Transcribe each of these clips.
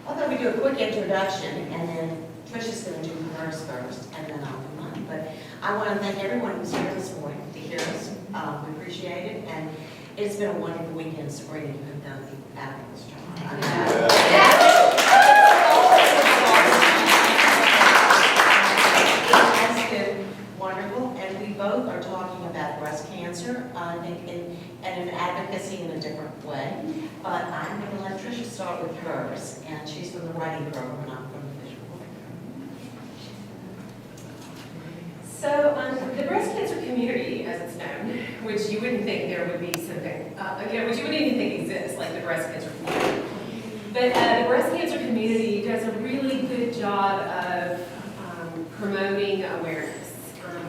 I thought we'd do a quick introduction, and then Tricia's going to do hers first, and then I'll do mine. But I want to thank everyone who's here this morning to hear us. We appreciate it, and it's been a wonderful weekend, Sabrina. You have done a fabulous job. It has been wonderful, and we both are talking about breast cancer, I think, and an advocacy in a different way. But I'm going to let Tricia start with hers, and she's from the writing program, and I'm from the visual program. So the breast cancer community, as it's known, which you wouldn't think there would be something, which you wouldn't even think exists, like the breast cancer community. But the breast cancer community does a really good job of promoting awareness.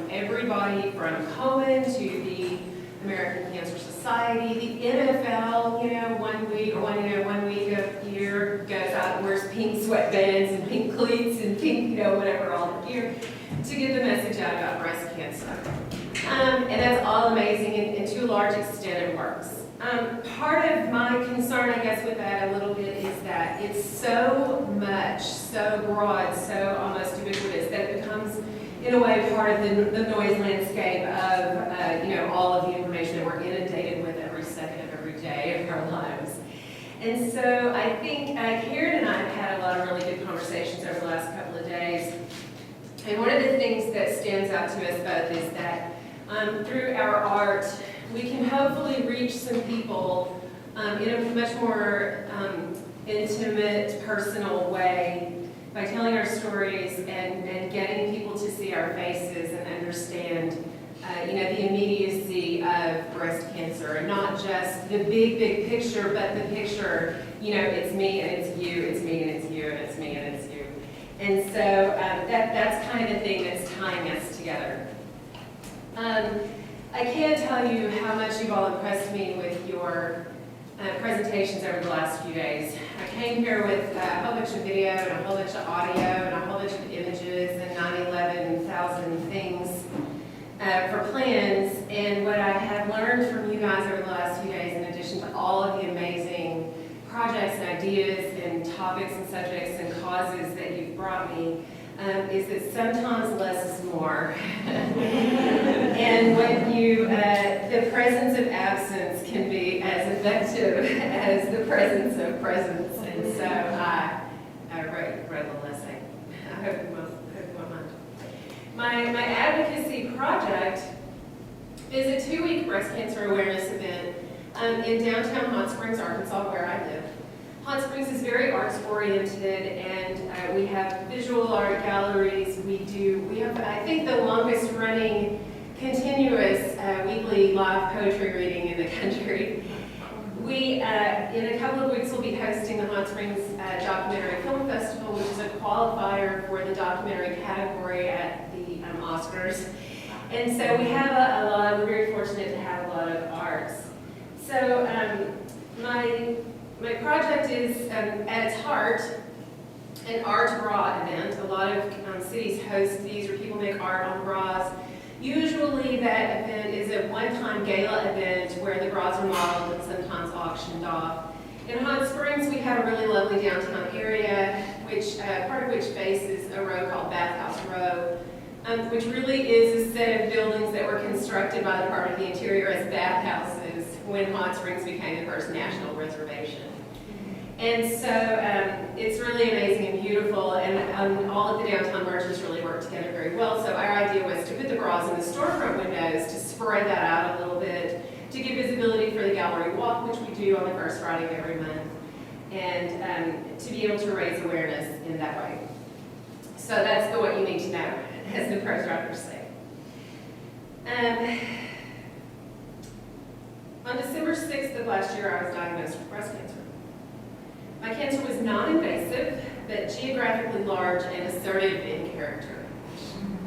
Everybody from Cohen to the American Cancer Society, the NFL, one week a year goes out and wears pink sweatbands and pink cleats and pink, whatever, all the gear to get the message out about breast cancer. And that's all amazing, and to a large extent it works. Part of my concern, I guess, with that a little bit is that it's so much, so broad, so almost ubiquitous that it becomes, in a way, part of the noise landscape of all of the information that we're inundated with every second of every day of our lives. And so I think Karen and I have had a lot of really good conversations over the last couple of days. And one of the things that stands out to us both is that through our art, we can hopefully reach some people in a much more intimate, personal way by telling our stories and getting people to see our faces and understand the immediacy of breast cancer, and not just the big picture, but the picture, it's me and it's you, it's me and it's you, and it's me and it's you. And so that's kind of the thing that's tying us together. I can't tell you how much you've all impressed me with your presentations over the last few days. I came here with a whole bunch of video and a whole bunch of audio and a whole bunch of images and 9,000 things for plans. And what I have learned from you guys over the last few days, in addition to all of the amazing projects and ideas and topics and subjects and causes that you've brought me, is that sometimes less is more. And when the presence of absence can be as effective as the presence of presence. And so I wrote a little essay. I hope you won't mind. My advocacy project is a 2-week breast cancer awareness event in downtown Hot Springs, Arkansas, where I live. Hot Springs is very arts-oriented, and we have visual art galleries. We have, I think, the longest-running continuous weekly live poetry reading in the country. We, in a couple of weeks, will be hosting the Hot Springs Documentary Film Festival, which is a qualifier for the documentary category at the Oscars. And so we have a lot, we're very fortunate to have a lot of arts. So my project is, at its heart, an art bra event. A lot of cities host these where people make art on bras. Usually that event is a one-time gala event where the bras are modeled and sometimes auctioned off. In Hot Springs, we have a really lovely downtown area, part of which faces a row called Bathhouse Row, which really is a set of buildings that were constructed by the Department of the Interior as bathhouses when Hot Springs became the first national reservation. And so it's really amazing and beautiful, and all of the downtown merchants really work together very well. So our idea was to put the bras in the storefront windows, to spread that out a little bit, to give visibility for the gallery walk, which we do on the first Friday of every month, and to be able to raise awareness in that way. So that's what you need to know, as the press writers say. On December 6th of last year, I was diagnosed with breast cancer. My cancer was non-invasive, but geographically large and assertive in character,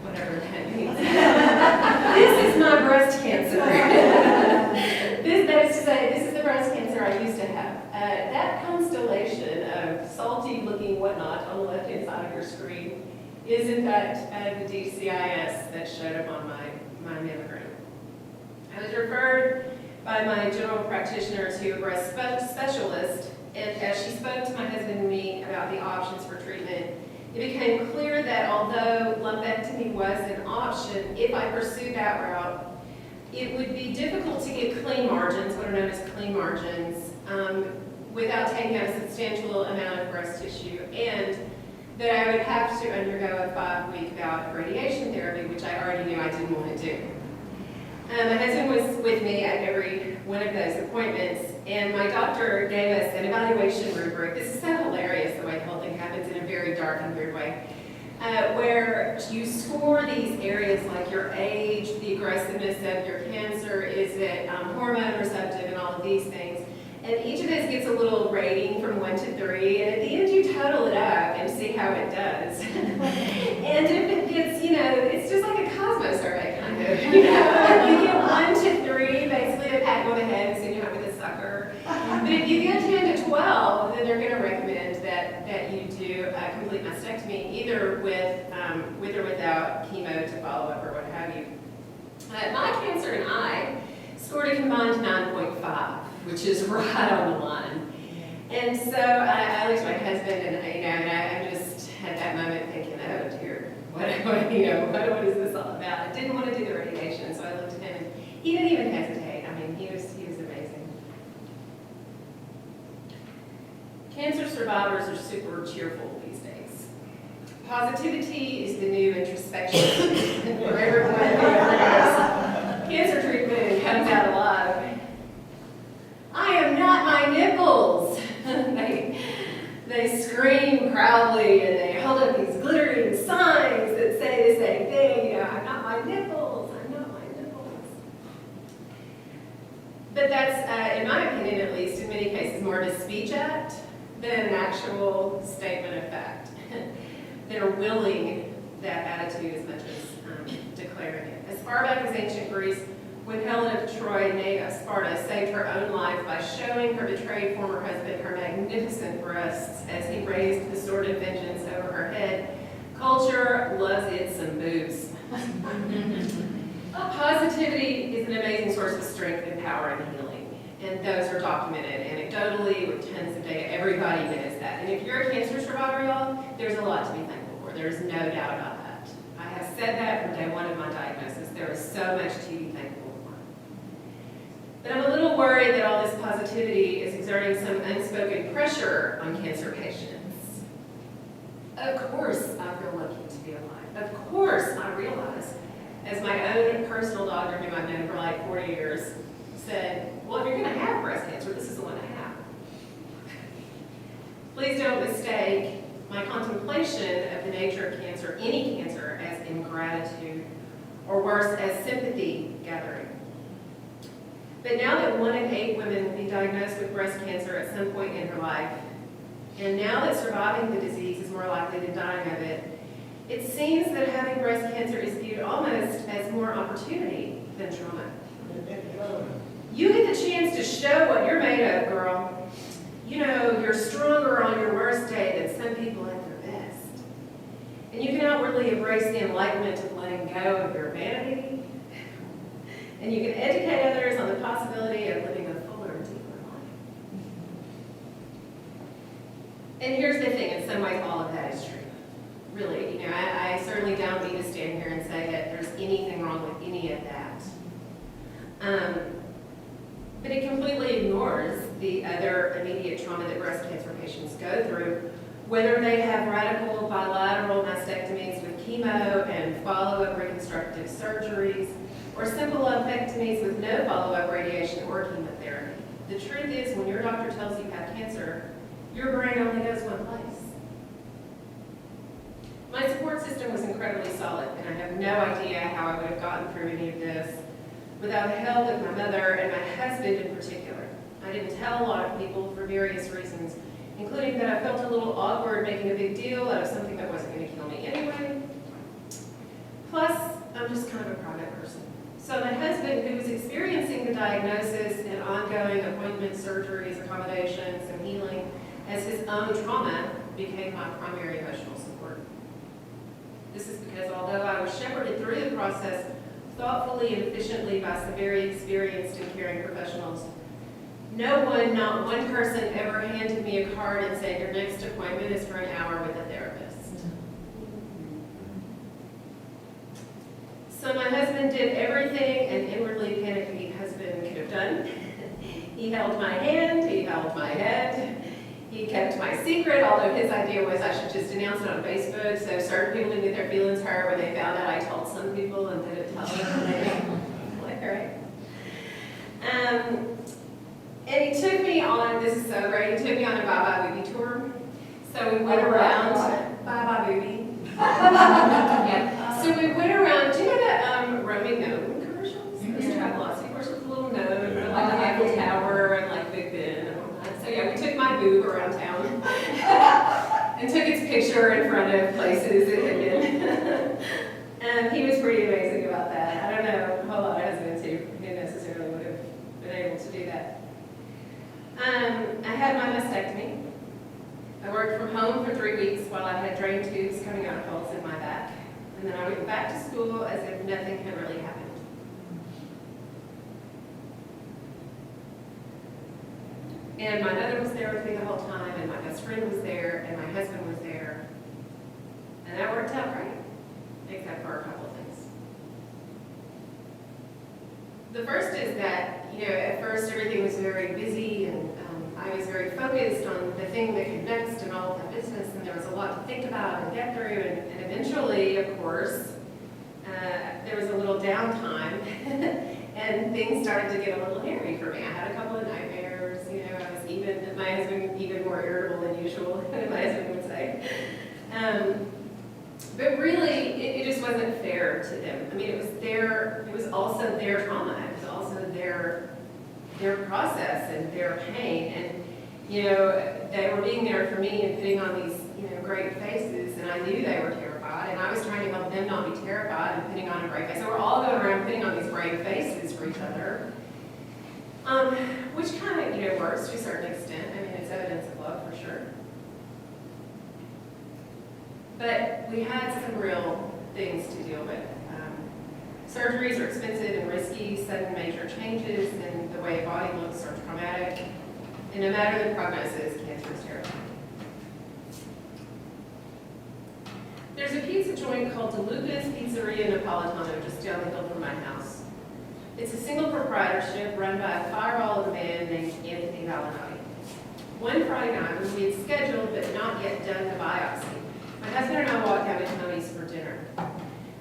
whatever that means. This is my breast cancer. That is to say, this is the breast cancer I used to have. That constellation of salty-looking whatnot on the left-hand side of your screen is, in fact, the DCIS that showed up on my mammogram. I was referred by my general practitioner to a breast specialist And as she spoke to my husband and me about the options for treatment, it became clear that although lumpectomy was an option, if I pursued that route, it would be difficult to get clean margins, what are known as clean margins, without taking out a substantial amount of breast tissue, and that I would have to undergo a 5-week bout of radiation therapy, which I already knew I didn't want to do. My husband was with me at every one of those appointments, and my doctor gave us an evaluation rubric. This is so hilarious the way the whole thing happens in a very dark and weird way, where you score these areas like your age, the aggressiveness of your cancer, is it hormone receptive, and all of these things. And each of those gets a little rating from 1 to 3, and at the end you total it up and see how it does. And if it gets, it's just like a Cosmo survey kind of. You get 1 to 3, basically a pat on the head, so you're not with a sucker. But if you get 10 to 12, then they're going to recommend that you do a complete mastectomy, either with or without chemo to follow up or what have you. My cancer and I scored a combined 9.5. Which is right on the line. And so I looked at my husband, and I just had that moment thinking, oh dear, what is this all about? I didn't want to do the radiation, so I looked at him, and he didn't even hesitate. I mean, he was amazing. Cancer survivors are super cheerful these days. Positivity is the new introspection for everyone who ever does cancer treatment comes out alive. I am not my nipples. They scream proudly, and they hold up these glittering signs that say the same thing. I'm not my nipples. I'm not my nipples. But that's, in my opinion at least, in many cases more of a speech act than an actual statement of fact. They're willing that attitude as much as declaring it. As far back as ancient Greece, when Helen of Troy, maid of Sparta, saved her own life by showing her betrayed former husband her magnificent breasts as he raised the sword of vengeance over her head, culture loves it some boobs. Positivity is an amazing source of strength and power and healing, and those are documented anecdotally with tons of data. Everybody knows that. And if you're a cancer survivor, y'all, there's a lot to be thankful for. There's no doubt about that. I have said that from day one of my diagnosis. There is so much to be thankful for. But I'm a little worried that all this positivity is exerting some unspoken pressure on cancer patients. Of course I feel lucky to be alive. Of course I realize, as my own personal doctor, whom I've known for like 40 years, said, well, if you're going to have breast cancer, this is the one to have. Please don't mistake my contemplation of the nature of cancer, any cancer, as ingratitude, or worse, as sympathy gathering. But now that 1 in 8 women will be diagnosed with breast cancer at some point in her life, and now that surviving the disease is more likely than dying of it, it seems that having breast cancer is viewed almost as more opportunity than trauma. You get the chance to show what you're made of, girl. You're stronger on your worst day than some people at their best. And you can outwardly embrace the enlightenment of letting go of your vanity. And you can educate others on the possibility of living a fuller and deeper life. And here's the thing, in some ways all of that is true. Really, I certainly don't need to stand here and say that there's anything wrong with any of that. But it completely ignores the other immediate trauma that breast cancer patients go through, whether they have radical bilateral mastectomies with chemo and follow-up reconstructive surgeries, or simple lumpectomies with no follow-up radiation or chemotherapy. The truth is, when your doctor tells you you have cancer, your brain only goes one place. My support system was incredibly solid, and I have no idea how I would have gotten through any of this without the help of my mother and my husband in particular. I didn't tell a lot of people for various reasons, including that I felt a little awkward making a big deal out of something that wasn't going to kill me anyway. Plus, I'm just kind of a private person. So my husband, who was experiencing the diagnosis and ongoing appointments, surgeries, accommodations, and healing as his own trauma, became my primary emotional support. This is because although I was shepherded through the process thoughtfully and efficiently by some very experienced and caring professionals, Not one person ever handed me a card and said, your next appointment is for an hour with a therapist. So my husband did everything an inwardly panicky husband could have done. He held my hand, he held my head, he kept my secret, although his idea was I should just announce it on Facebook, so certain people didn't get their feelings hurt when they found out I told some people and didn't tell them. Like, all right. And he took me on, this is so great, he took me on a bye-bye booby tour. So we went around, bye-bye booby. Yeah. So we went around, do you know that roaming gnome commercials? Those travelocity commercials, the little gnome, like the Eiffel Tower and like Big Ben and all that. So yeah, we took my boob around town and took its picture in front of places it had been. And he was pretty amazing about that. I don't know a whole lot of husbands who necessarily would have been able to do that. I had my mastectomy. I worked from home for 3 weeks while I had drain tubes coming out of holes in my back. And then I went back to school as if nothing had really happened. And my mother was there with me the whole time, and my best friend was there, and my husband was there. And that worked out great, except for a couple of things. The first is that, at first everything was very busy, and I was very focused on the thing that came next and all of that business, and there was a lot to think about and get through, and eventually, of course, there was a little downtime, and things started to get a little hairy for me. I had a couple of nightmares, my husband even more irritable than usual, my husband would say. But really, it just wasn't fair to them. I mean, it was also their trauma, it was also their process and their pain, and they were being there for me and putting on these great faces, and I knew they were terrified, and I was trying to help them not be terrified and putting on a brave face. So we're all going around putting on these brave faces for each other, which kind of works to a certain extent. I mean, it's evidence of love for sure. But we had some real things to deal with. Surgeries are expensive and risky, sudden major changes in the way a body looks are traumatic, and no matter the prognosis, cancer is terrifying. There's a pizza joint called DeLuca's Pizzeria Napolitano just down the hill from my house. It's a single proprietorship run by a fireball of a man named Anthony Valentine. One Friday night, when we had scheduled but not yet done the biopsy, my husband and I walked down to Tony's for dinner.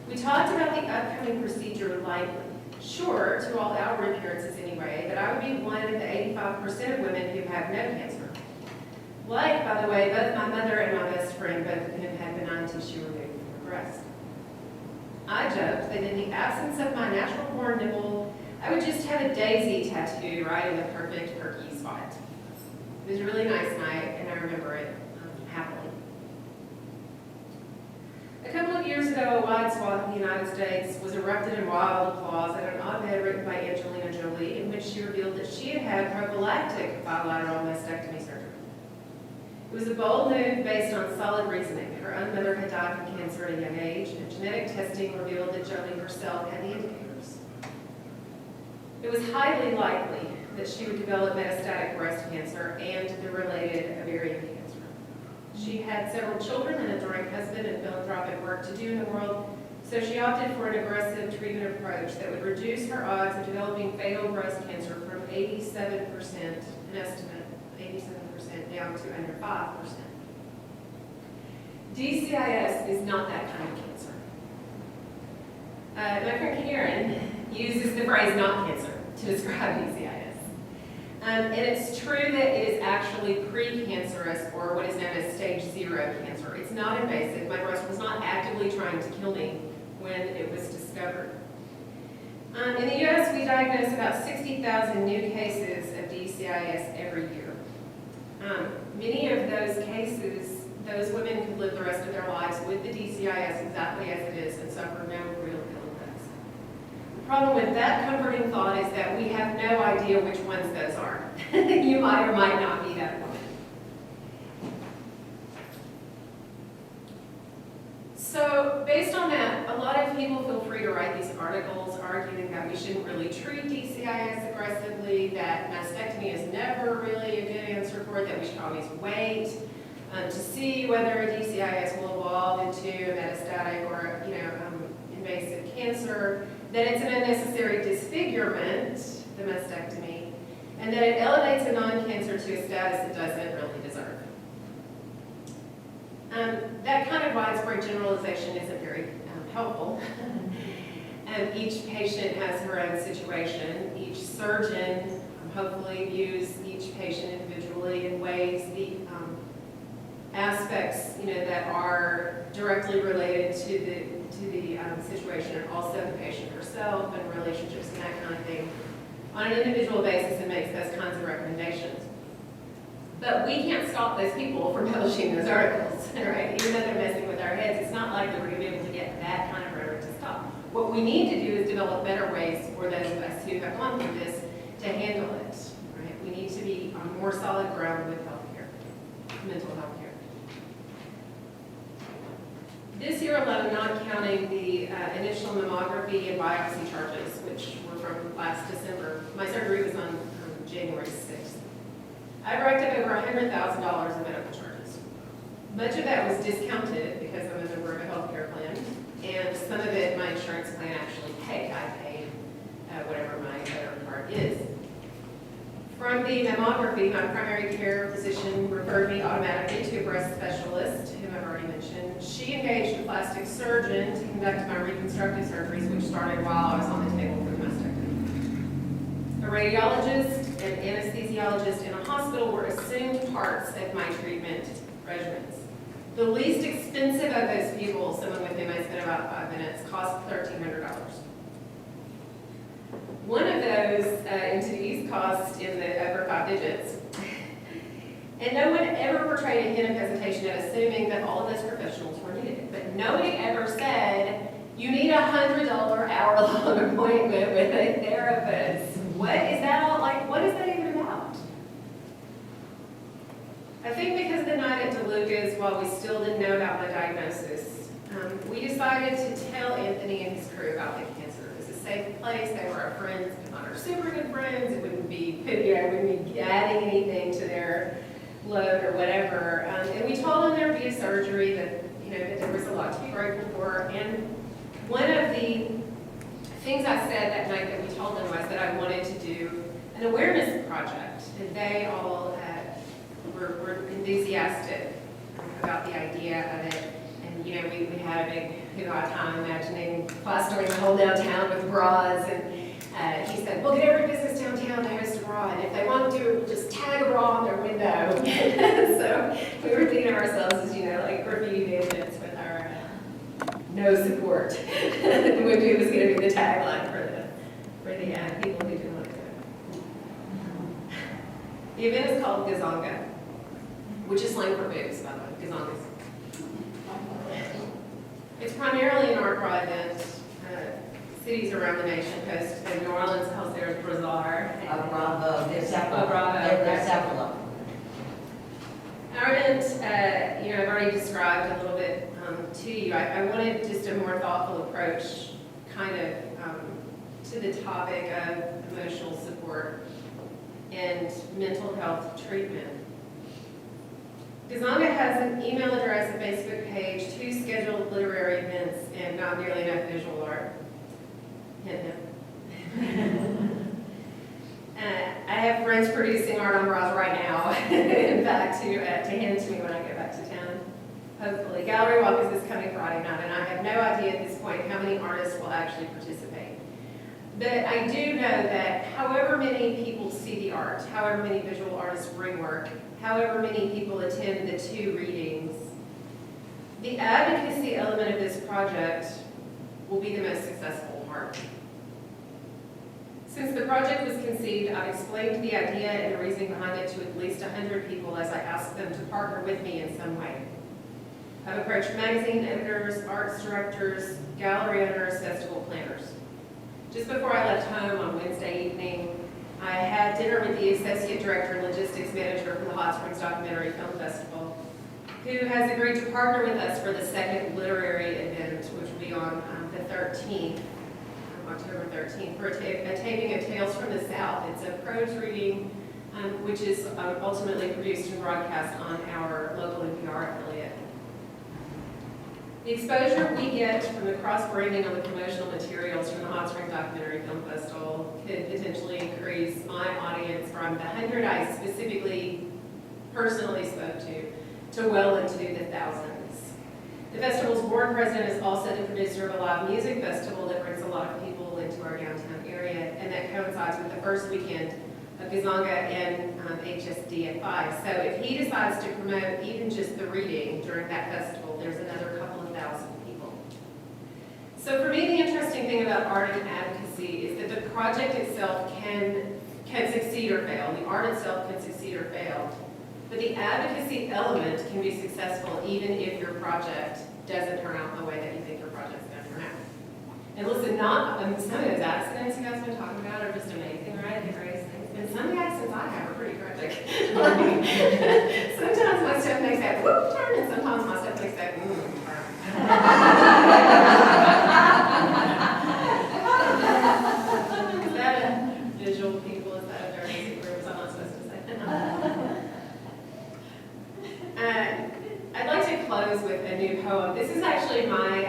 We talked about the upcoming procedure lightly, sure, to all outward appearances anyway, that I would be one of the 85% of women who have no cancer. Like, by the way, both my mother and my best friend, both of whom had benign tissue removed from her breast. I joked that in the absence of my natural-born nipple, I would just have a daisy tattooed right in the perfect perky spot. It was a really nice night, and I remember it happily. A couple of years ago, a wide swath of the United States was erupted in wild applause at an op-ed written by Angelina Jolie, in which she revealed that she had had prophylactic bilateral mastectomy surgery. It was a bold move based on solid reasoning. Her own mother had died from cancer at a young age, and genetic testing revealed that Jolie herself had the indicators. It was highly likely that she would develop metastatic breast cancer and the related ovarian cancer. She had several children and a adoring husband and philanthropic work to do in the world, so she opted for an aggressive treatment approach that would reduce her odds of developing fatal breast cancer from 87%, an estimate, 87% down to under 5%. DCIS is not that kind of cancer. My friend Karen uses the phrase not cancer to describe DCIS. And it's true that it is actually pre-cancerous, or what is known as stage 0 cancer. It's not invasive. My breast was not actively trying to kill me when it was discovered. In the U.S., we diagnose about 60,000 new cases of DCIS every year. Many of those cases, those women could live the rest of their lives with the DCIS exactly as it is and suffer no real ill effects. The problem with that comforting thought is that we have no idea which ones those are. You might or might not be that woman. So based on that, a lot of people feel free to write these articles articles arguing that we shouldn't really treat DCIS aggressively, that mastectomy is never really a good answer for it, that we should always wait to see whether a DCIS will evolve into a metastatic or invasive cancer, that it's an unnecessary disfigurement, the mastectomy, and that it elevates a non-cancer to a status it doesn't really deserve. That kind of widespread generalization isn't very helpful. Each patient has her own situation. Each surgeon hopefully views each patient individually and weighs the aspects that are directly related to the situation, and also the patient herself and relationships and that kind of thing on an individual basis, and makes those kinds of recommendations. But we can't stop those people from publishing those articles, right? Even though they're messing with our heads, it's not like that we're going to be able to get that kind of rhetoric to stop. What we need to do is develop better ways for those of us who have gone through this to handle it, right? We need to be on more solid ground with healthcare, mental health care. This year alone, not counting the initial mammography and biopsy charges, which were from last December, my surgery was on January 6th. I racked up over $100,000 in medical charges. Much of that was discounted because I'm a member of a healthcare plan, and some of it my insurance plan actually paid. I paid whatever my other part is. From the mammography, my primary care physician referred me automatically to a breast specialist, whom I've already mentioned. She engaged a plastic surgeon to conduct my reconstructive surgeries, which started while I was on the table for the mastectomy. A radiologist and anesthesiologist in a hospital were assumed parts of my treatment regimens. The least expensive of those people, someone with whom I spent about 5 minutes, cost $1,300. One of those entities cost in the upper 5 digits. And no one ever portrayed a hint of hesitation at assuming that all of those professionals were needed. But nobody ever said, you need a $100 hour-long appointment with a therapist. What is that all like? What is that even about? I think because the night at DeLuca's, while we still didn't know about my diagnosis, we decided to tell Anthony and his crew about the cancer. It was a safe place. They were our friends, but not our super good friends. It wouldn't be, wouldn't be adding anything to their load or whatever. And we told them there would be a surgery, that that there was a lot to be grateful for. And one of the things I said that night that we told them was that I wanted to do an awareness project, and they all were enthusiastic about the idea of it. And we had a big hoo-ha time imagining plastering the whole downtown with bras. And he said, we'll get every business downtown to host a bra, and if they want to do it, we'll just tag a bra on their window. So we were thinking of ourselves as like graffiti bandits with our no support. The movie was going to be the tagline for the people who didn't want to go. The event is called Gazonga, which is slang for boobs, by the way, Gazongas. It's primarily an art bra event. Cities around the nation host. In New Orleans calls theirs Bazaar. Bravo. There's several. Bravo. There's several of them. Our event, I've already described a little bit to you. I wanted just a more thoughtful approach, kind of, to the topic of emotional support and mental health treatment. Gazonga has an email address, a Facebook page, 2 scheduled literary events, and not nearly enough visual art. Hint, hint. I have friends producing art on bras right now, in fact, to hand to me when I get back to town, hopefully. Gallery Walk is this coming Friday night, and I have no idea at this point how many artists will actually participate. But I do know that however many people see the art, however many visual artists bring work, however many people attend the 2 readings, the advocacy element of this project will be the most successful part. Since the project was conceived, I've explained the idea and the reasoning behind it to at least 100 people as I asked them to partner with me in some way. I've approached magazine editors, arts directors, gallery owners, festival planners. Just before I left home on Wednesday evening, I had dinner with the Associate Director and Logistics Manager from the Hot Springs Documentary Film Festival, who has agreed to partner with us for the 2nd literary event, which will be on the 13th, October 13th, for a taping of Tales from the South. It's a prose reading, which is ultimately produced and broadcast on our local NPR affiliate. The exposure we get from the cross-branding on the promotional materials from the Hot Spring Documentary Film Festival could potentially increase my audience from the 100 I specifically, personally spoke to well into the thousands. The festival's board president is also the producer of a live music festival that brings a lot of people into our downtown area, and that coincides with the first weekend of Gazonga and HSD at 5. So if he decides to promote even just the reading during that festival, there's another couple of thousand people. So for me, the interesting thing about art and advocacy is that the project itself can succeed or fail. The art itself can succeed or fail. But the advocacy element can be successful even if your project doesn't turn out the way that you think your project's going to turn out. And listen, some of those accidents you guys have been talking about are just amazing, right? The greatest things. And some of the accidents I have are pretty tragic. Sometimes my stuff makes that whoop turn, and sometimes my stuff makes that turn. Is that a visual, people? Is that a very basic group? I'm not supposed to say. I'd like to close with a new poem. This is actually my,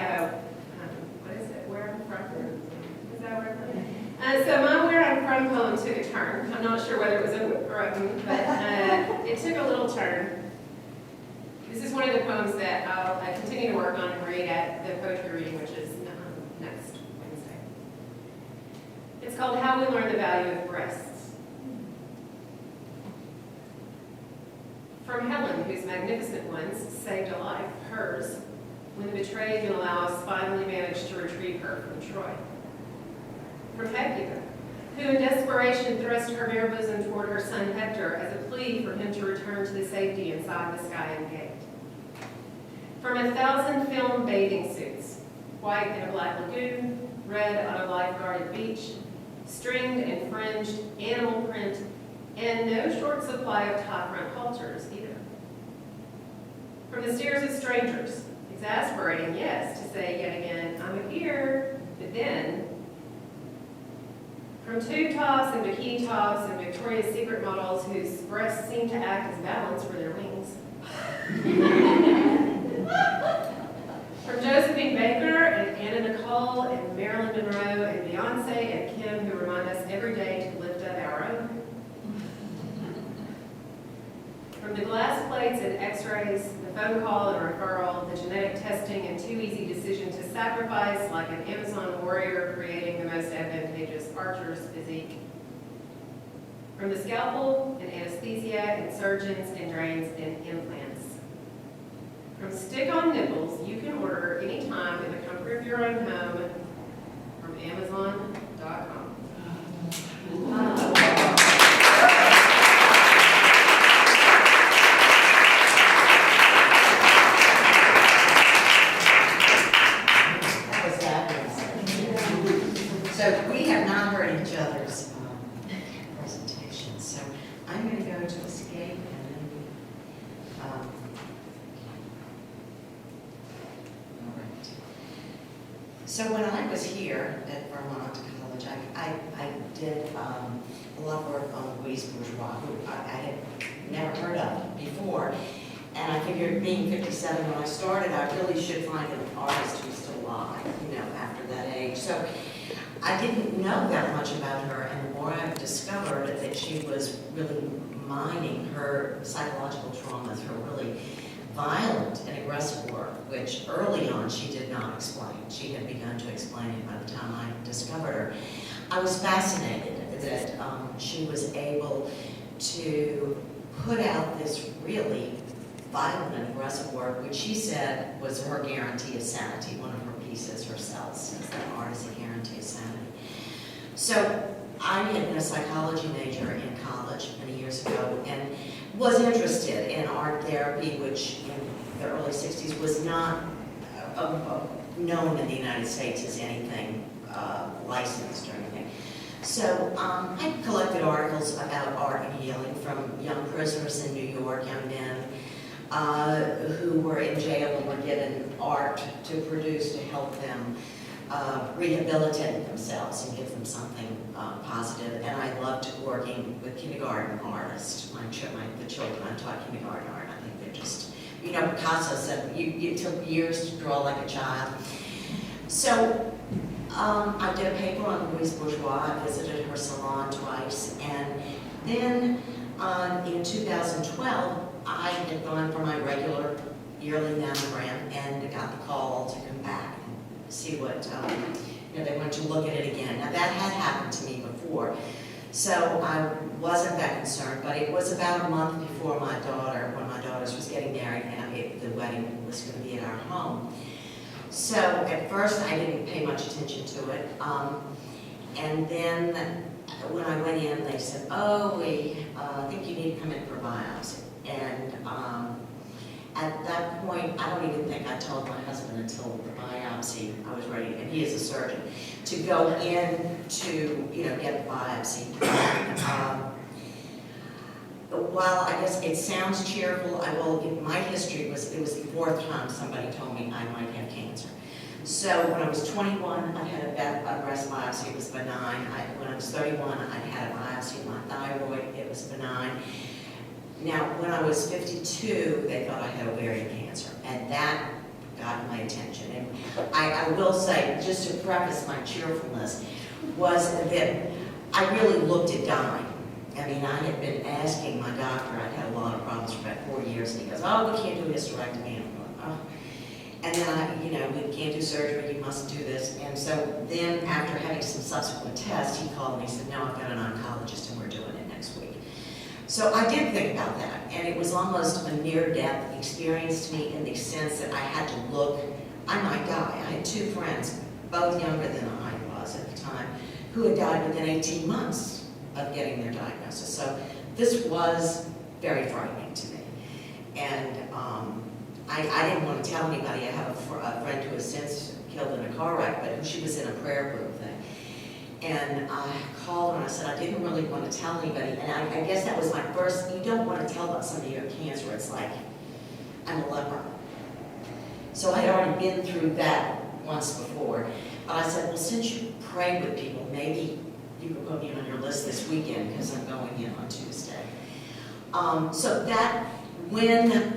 what is it, Where I'm From? Is that where I'm from? So my Where I'm From poem took a turn. I'm not sure whether it was a whoop or a boom, but it took a little turn. This is one of the poems that I continue to work on and read at the poetry reading, which is next Wednesday. It's called How We Learn the Value of Breasts. From Helen, whose magnificent ones saved a life, hers, when the betrayed Menelaus finally managed to retrieve her from Troy. From Hector, who in desperation thrust her bare bosom toward her son Hector as a plea for him to return to the safety inside the Sky Gate. From 1,000 film bathing suits, white in a black lagoon, red on a life-guarded beach, stringed and fringed, animal print, and no short supply of top-front halters either. From the stares of strangers, exasperating, yes, to say yet again, I'm here, but then. From tube tops and bikini tops and Victoria's Secret models whose breasts seem to act as balance for their wings. From Josephine Baker and Anna Nicole and Marilyn Monroe and Beyonce and Kim, who remind us every day to lift up our own. From the glass plates and x-rays, the phone call and referral, the genetic testing and too easy decision to sacrifice like an Amazon warrior creating the most advantageous archer's physique. From the scalpel and anesthesia and surgeons and drains and implants. From stick-on nipples you can order anytime in the comfort of your own home from Amazon.com. So we have not heard each other's presentations, so I'm going to go to escape and then, all right. So when I was here at Vermont College, I did a lot of work on Louise Bourgeois, who I had never heard of before, and I figured being 57 when I started, I really should find an artist who's still alive, after that age. So I didn't know that much about her, and the more I've discovered that she was really mining her psychological trauma through really violent and aggressive work, which early on she did not explain. She had begun to explain it by the time I discovered her. I was fascinated that she was able to put out this really violent and aggressive work, which she said was her guarantee of sanity. One of her pieces herself says that art is a guarantee of sanity. So I had been a psychology major in college many years ago and was interested in art therapy, which in the early 60s was not known in the United States as anything licensed or anything. So I collected articles about art and healing from young prisoners in New York, young men who were in jail and were given art to produce to help them rehabilitate themselves and give them something positive. And I loved working with kindergarten artists. The children, I taught kindergarten art. I think they're just, you know, Picasso said, it took years to draw like a child. So I did a paper on Louise Bourgeois. I visited her salon twice. And then in 2012, I had gone for my regular yearly mammogram and got the call to come back and see what, you know, they wanted to look at it again. Now that had happened to me before, so I wasn't that concerned, but it was about a month before my daughter, when my daughter was getting married, and the wedding was going to be at our home. So at first I didn't pay much attention to it, and then when I went in, they said, oh, I think you need to come in for a biopsy. And at that point, I don't even think I told my husband until the biopsy, I was ready, and he is a surgeon, to go in to, you know, get the biopsy. While I guess it sounds cheerful, I will give my history. It was the fourth time somebody told me I might have cancer. So when I was 21, I had a breast biopsy. It was benign. When I was 31, I had a biopsy of my thyroid. It was benign. Now, when I was 52, they thought I had ovarian cancer, and that got my attention. And I will say, just to preface my cheerfulness, was that I really looked at dying. I mean, I had been asking my doctor, I'd had a lot of problems for about 4 years, and he goes, oh, we can't do hysterectomy. And I'm going, oh. And then, you know, we can't do surgery, you must do this. And so then, after having some subsequent tests, he called me and said, no, I've got an oncologist, and we're doing it next week. So I did think about that, and it was almost a near-death experience to me in the sense that I had to look, I might die. I had two friends, both younger than I was at the time, who had died within 18 months of getting their diagnosis. So this was very frightening to me. And I didn't want to tell anybody. I have a friend who has since killed in a car wreck, but she was in a prayer group thing. And I called her and I said, I didn't really want to tell anybody. And I guess that was my first, you don't want to tell about somebody who has cancer. It's like, I'm a leper. So I had already been through that once before. But I said, well, since you pray with people, maybe you could put me on your list this weekend because I'm going in on Tuesday. So that, when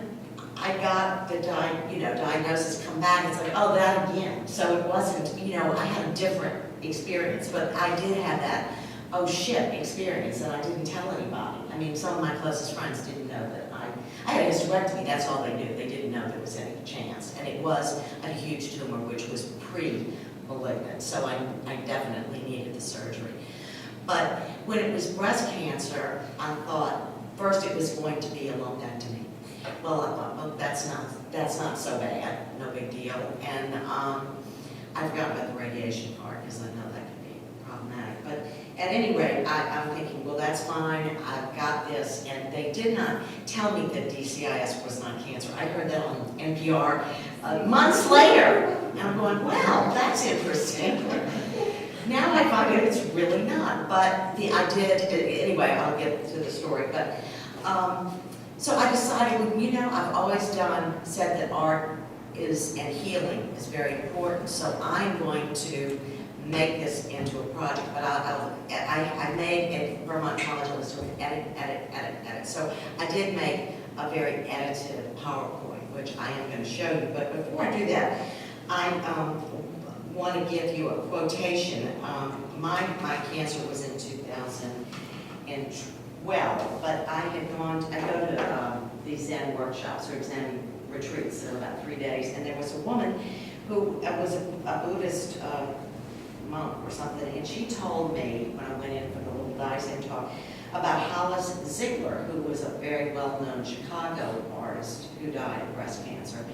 I got the diagnosis come back, it's like, oh, that again. So it wasn't, you know, I had a different experience, but I did have that, oh shit, experience, and I didn't tell anybody. I mean, some of my closest friends didn't know that I had a hysterectomy, that's all they knew. They didn't know there was any chance. And it was a huge tumor, which was pre-malignant, so I definitely needed the surgery. But when it was breast cancer, I thought, first it was going to be a lumpectomy. Well, I thought, well, that's not so bad, no big deal. And I forgot about the radiation part because I know that could be problematic. But at any rate, I'm thinking, well, that's fine. I've got this. And they did not tell me that DCIS was not cancer. I heard that on NPR months later. And I'm going, wow, that's interesting. Now I find out it's really not. But I did, anyway, I'll get to the story. But so I decided, you know, I've always said that art and healing is very important, so I'm going to make this into a project. But I made at Vermont College, I was doing edit. So I did make a very edited PowerPoint, which I am going to show you. But before I do that, I want to give you a quotation. My cancer was in 2012, but I go to these Zen workshops or Zen retreats, so about 3 days, and there was a woman who was a Buddhist monk or something, and she told me when I went in for the little Daisen talk about Hollis Ziegler, who was a very well-known Chicago artist who died of breast cancer,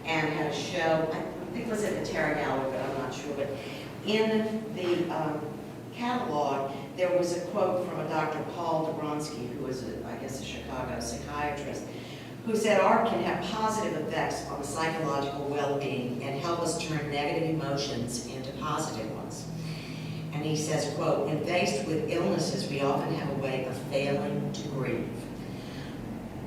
and had a show, I think it was at the Terra Gallery, but I'm not sure, but in the catalog, there was a quote from a Dr. Paul Dobronsky, who was, I guess, a Chicago psychiatrist, who said art can have positive effects on the psychological well-being and help us turn negative emotions into positive ones. And he says, quote, when faced with illnesses, we often have a way of failing to grieve.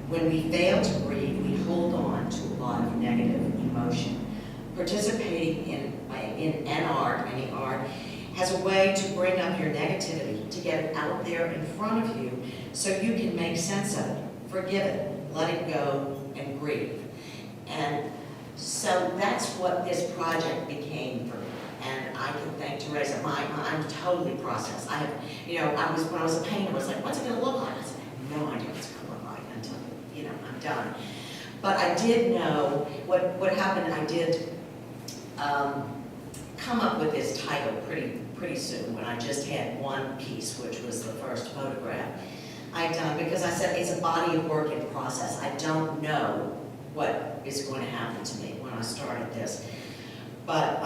When we fail to grieve, we hold on to a lot of negative emotion. participating in an art, any art, has a way to bring up your negativity, to get it out there in front of you so you can make sense of it, forgive it, let it go, and grieve. And so that's what this project became for me. And I can thank Teresa. I'm totally processed. I have, when I was a painter, I was like, what's it going to look like? I said, I have no idea what it's going to look like until, I'm done. But I did know what happened. I did come up with this title pretty soon when I just had one piece, which was the first photograph I'd done, because I said it's a body of work in process. I don't know what is going to happen to me when I started this. But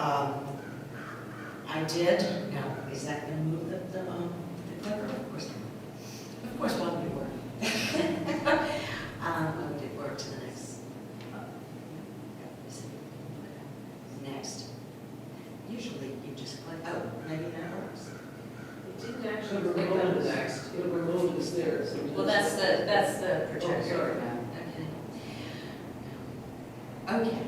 I did, now, is that going to move the clicker? Of course not. Of course, one did work. One did work to the next. Next. Usually you just click, oh, maybe that works. It didn't It actually would click on remove the this, next. it would remove this there. So Well, that's the projector. Okay.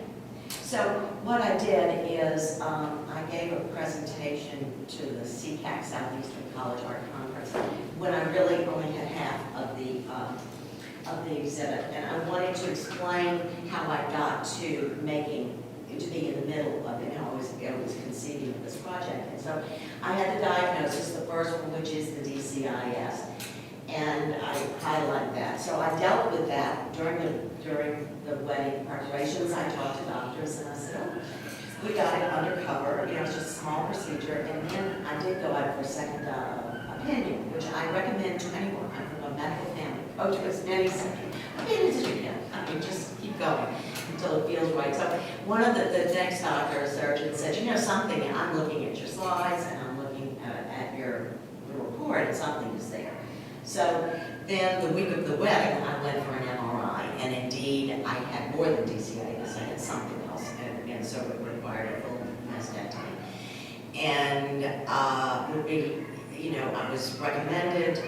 So what I did is I gave a presentation to the CCAC Southeastern College Art Conference when I really only had half of the exhibit, and I wanted to explain how I got to be in the middle of it, how I was conceiving of this project. And so I had the diagnosis, the first one, which is the DCIS, and I highlight that. So I dealt with that during the wedding preparations. I talked to doctors and I said, oh, we got it undercover, it's just a small procedure. And then I did go out for a second opinion, which I recommend to anyone. I'm from a medical family. Go to as many second opinions as you can. I mean, just keep going until it feels right. So one of the next doctor or surgeon said, something, I'm looking at your slides and I'm looking at your report and something is there. So then the week of the wedding, I went for an MRI, and indeed, I had more than DCIS. I had something else, and so it required a full mastectomy. And I was recommended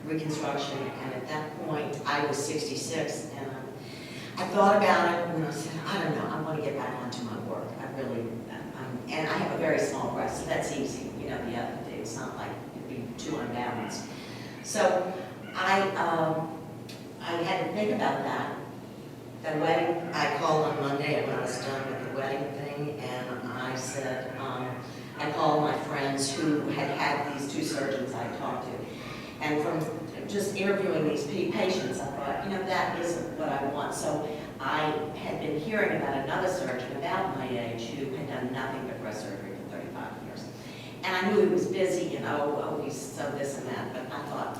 reconstruction, and at that point, I was 66, and I thought about it, and I said, I don't know, I want to get back onto my work. I really, and I have a very small breast, so that's easy, the other day. It's not like it'd be too unbalanced. So I had to think about that. The wedding, I called on Monday when I was done with the wedding thing, and I said, I called my friends who had these two surgeons I talked to. And from just interviewing these patients, I thought, that isn't what I want. So I had been hearing about another surgeon about my age who had done nothing but breast surgery for 35 years. And I knew he was busy, he's so this and that, but I thought,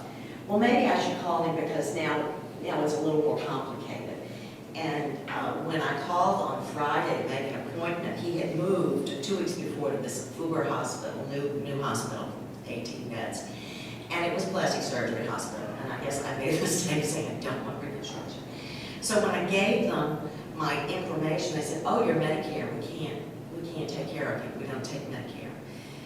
well, maybe I should call him because now it's a little more complicated. And when I called on Friday to make an appointment, he had moved 2 weeks before to this Uber hospital, new hospital, 18 beds. And it was a plastic surgery hospital, and I guess I made a mistake saying I don't want reconstruction. So when I gave them my information, they said, oh, you're Medicare, we can't take care of you, we don't take Medicare.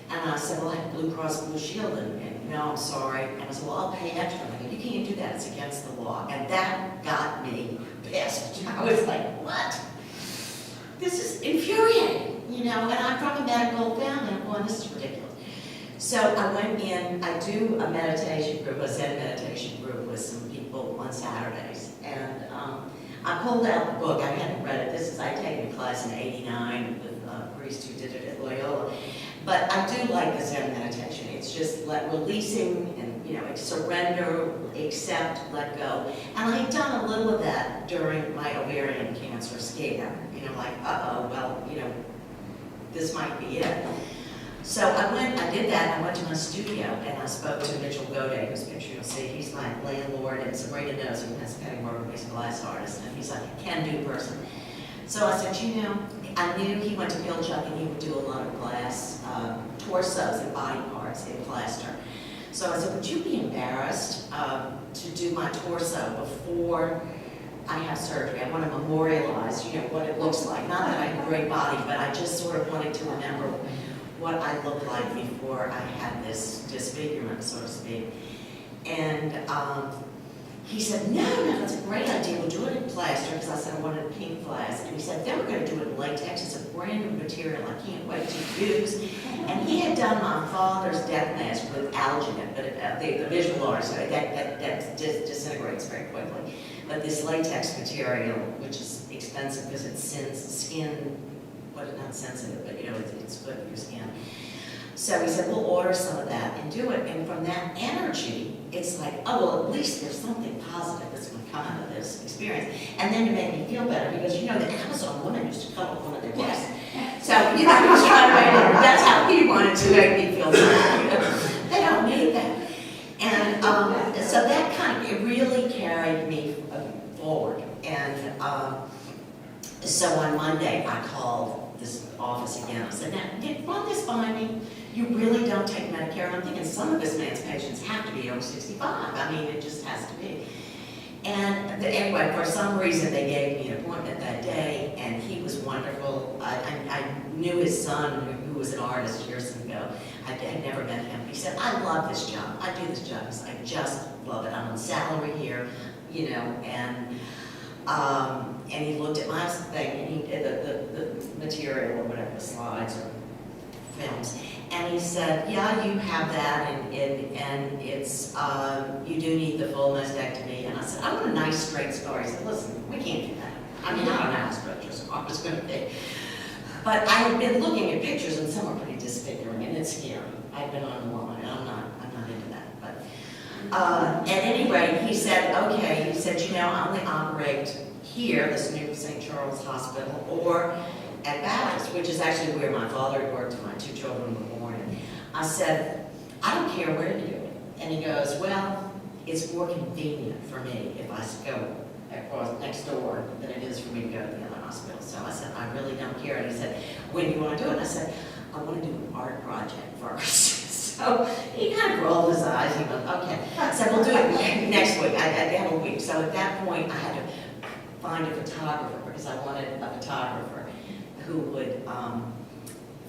And I said, well, I have Blue Cross Blue Shield, and no, I'm sorry. And I said, well, I'll pay extra. And I go, you can't do that, it's against the law. And that got me pissed. I was like, what? This is infuriating, and I'm from a medical family, I'm going, this is ridiculous. So I went in, I do a meditation group, a Zen meditation group with some people on Saturdays. And I pulled out the book, I hadn't read it. I'd taken a class in '89 with a priest who did it at Loyola. But I do like the Zen meditation. It's just releasing and, surrender, accept, let go. And I had done a little of that during my ovarian cancer scare. This might be it. So I did that, I went to my studio, and I spoke to Mitchell Godet, whose picture you'll see. He's my landlord, and Sabrina knows him, has Penny Morgan, he's a glass artist, and he's like a can-do person. So I said, I knew he went to Pilchuck, and he would do a lot of glass torsos and body parts in plaster. So I said, would you be embarrassed to do my torso before I have surgery? I want to memorialize, what it looks like. Not that I have a great body, but I just sort of wanted to remember what I looked like before I had this disfigurement, so to speak. And he said, no, that's a great idea, we'll do it in plaster, because I said I wanted a pink glass. And he said, then we're going to do it in latex, it's a brand new material I can't wait to use. And he had done my father's death mask with alginate, but the visual artist, that disintegrates very quickly. But this latex material, which is expensive because it's skin, but it's not sensitive, but you know, it's good for your skin. So he said, we'll order some of that and do it. And from that energy, it's like, oh, well, at least there's something positive that's going to come out of this experience. And then it made me feel better because, you know, the Amazon woman used to come with one of their guests. So, you know, he was trying to make it, that's how he wanted to make me feel better. They don't need that. And so that kind of, it really carried me forward. And so on Monday, I called this office again. I said, now, run this by me. You really don't take Medicare. And I'm thinking some of this man's patients have to be over 65. I mean, it just has to be. And anyway, for some reason, they gave me an appointment that day, and he was wonderful. I knew his son, who was an artist years ago. I had never met him. He said, I love this job. I do this job. I just love it. I'm on salary here, you know, and he looked at my thing, and he did the material or whatever, the slides or films. And he said, yeah, you have that, and it's, you do need the full mastectomy. And I said, I want a nice straight scar. He said, listen, we can't do that. I mean, I don't know how straight your scar is going to be. But I had been looking at pictures, and some are pretty disfiguring, and it's scary. I've been on the line, and I'm not into that. But at any rate, he said, okay, he said, you know, I only operate here, this new St. Charles Hospital, or at Baar, which is actually where my father worked and my two children were born. And I said, I don't care where to do it. And he goes, well, it's more convenient for me if I go across next door than it is for me to go to the other hospital. So I said, I really don't care. And he said, when do you want to do it? And I said, I want to do an art project first. So he kind of rolled his eyes. He went, okay. I said, we'll do it next week. I have a week. So at that point, I had to find a photographer because I wanted a photographer who would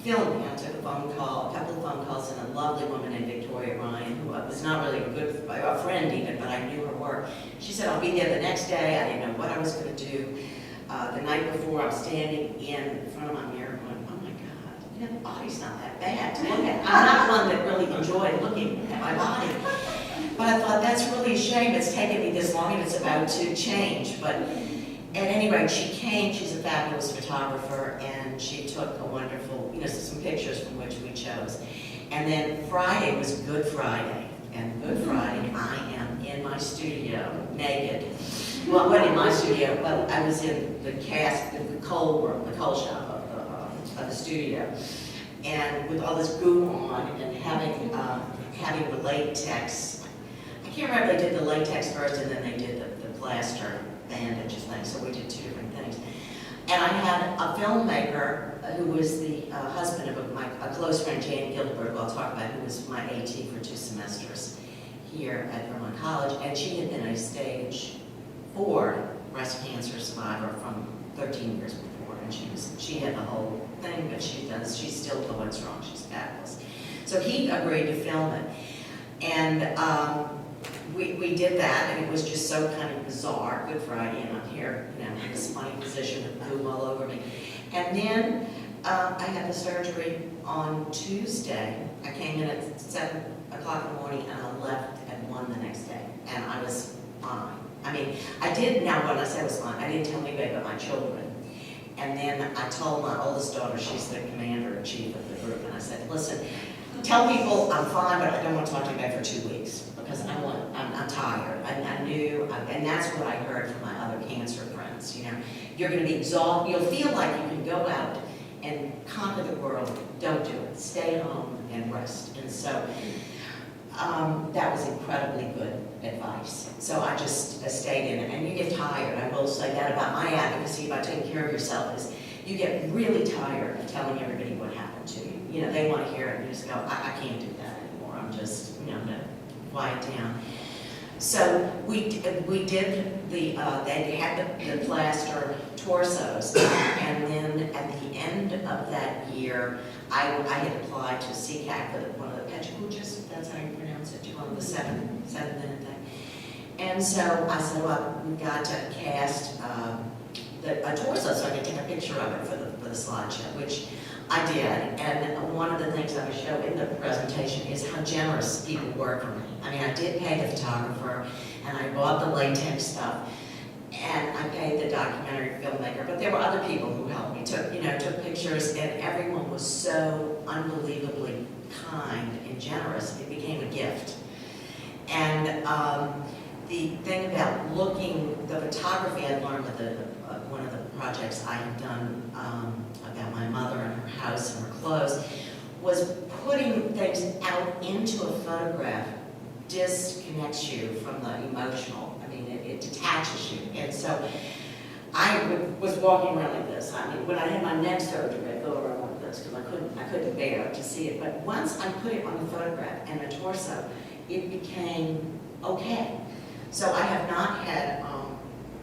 film me. I took a couple of phone calls, and a lovely woman named Victoria Ryan, who was not really a friend even, but I knew her work. She said, I'll be there the next day. I didn't know what I was going to do. The night before, I was standing in front of my mirror going, oh my God, you know, the body's not that bad to look at. I'm not one that really enjoyed looking at my body. But I thought, that's really a shame. It's taken me this long, and it's about to change. But at any rate, she came. She's a fabulous photographer, and she took a wonderful, you know, some pictures from which we chose. And then Friday was Good Friday. And Good Friday, I am in my studio, naked. Well, I wasn't in my studio, but I was in the coal room, the coal shop of the studio. And with all this goo on, and having the latex. I can't remember if they did the latex first, and then they did the plaster bandages thing, so we did two different things. And I had a filmmaker who was the husband of a close friend, Jane Gilbert, who I'll talk about, who was my AT for 2 semesters here at Vermont College, and she had been a stage 4 breast cancer survivor from 13 years before, and she had the whole thing, but she's still going strong, she's fabulous. So he agreed to film it, and we did that, and it was just so kind of bizarre, Good Friday, and I'm here, you know, in this funny position with goo all over me. And then I had the surgery on Tuesday. I came in at 7 o'clock in the morning, and I left at 1 the next day, and I was fine. I mean, when I say I was fine, I didn't tell anybody but my children. And then I told my oldest daughter, she's the commander-in-chief of the group, and I said, listen, tell people I'm fine, but I don't want to talk to anybody for 2 weeks. Because I'm tired. I knew, and that's what I heard from my other cancer friends. You know, you're going to be exhausted. You'll feel like you can go out and conquer the world. Don't do it. Stay home and rest. And so that was incredibly good advice. So I just stayed in it. And you get tired. I will say that about my advocacy about taking care of yourself is you get really tired of telling everybody what happened to you. You know, they want to hear it, and you just go, I can't do that anymore. I'm just, you know, quiet down. So we did they had the plaster torsos, and then at the end of that year, I had applied to CCAC for one of the pechacuchas, if that's how you pronounce it, one of the seven minute thing. And so I said, well, we've got to cast a torso so I can take a picture of it for the slideshow, which I did. And one of the things I would show in the presentation is how generous people were for me. I mean, I did pay the photographer, and I bought the latex stuff, and I paid the documentary filmmaker, but there were other people who helped me, took pictures, and everyone was so unbelievably kind and generous. It became a gift. And the thing about the photography I learned with one of the projects I had done about my mother and her house and her clothes was putting things out into a photograph disconnects you from the emotional. I mean, it detaches you. And so I was walking around like this. I mean, when I had my neck surgery, I'd go around like this because I couldn't bear to see it. But once I put it on the photograph and the torso, it became okay. So I have not had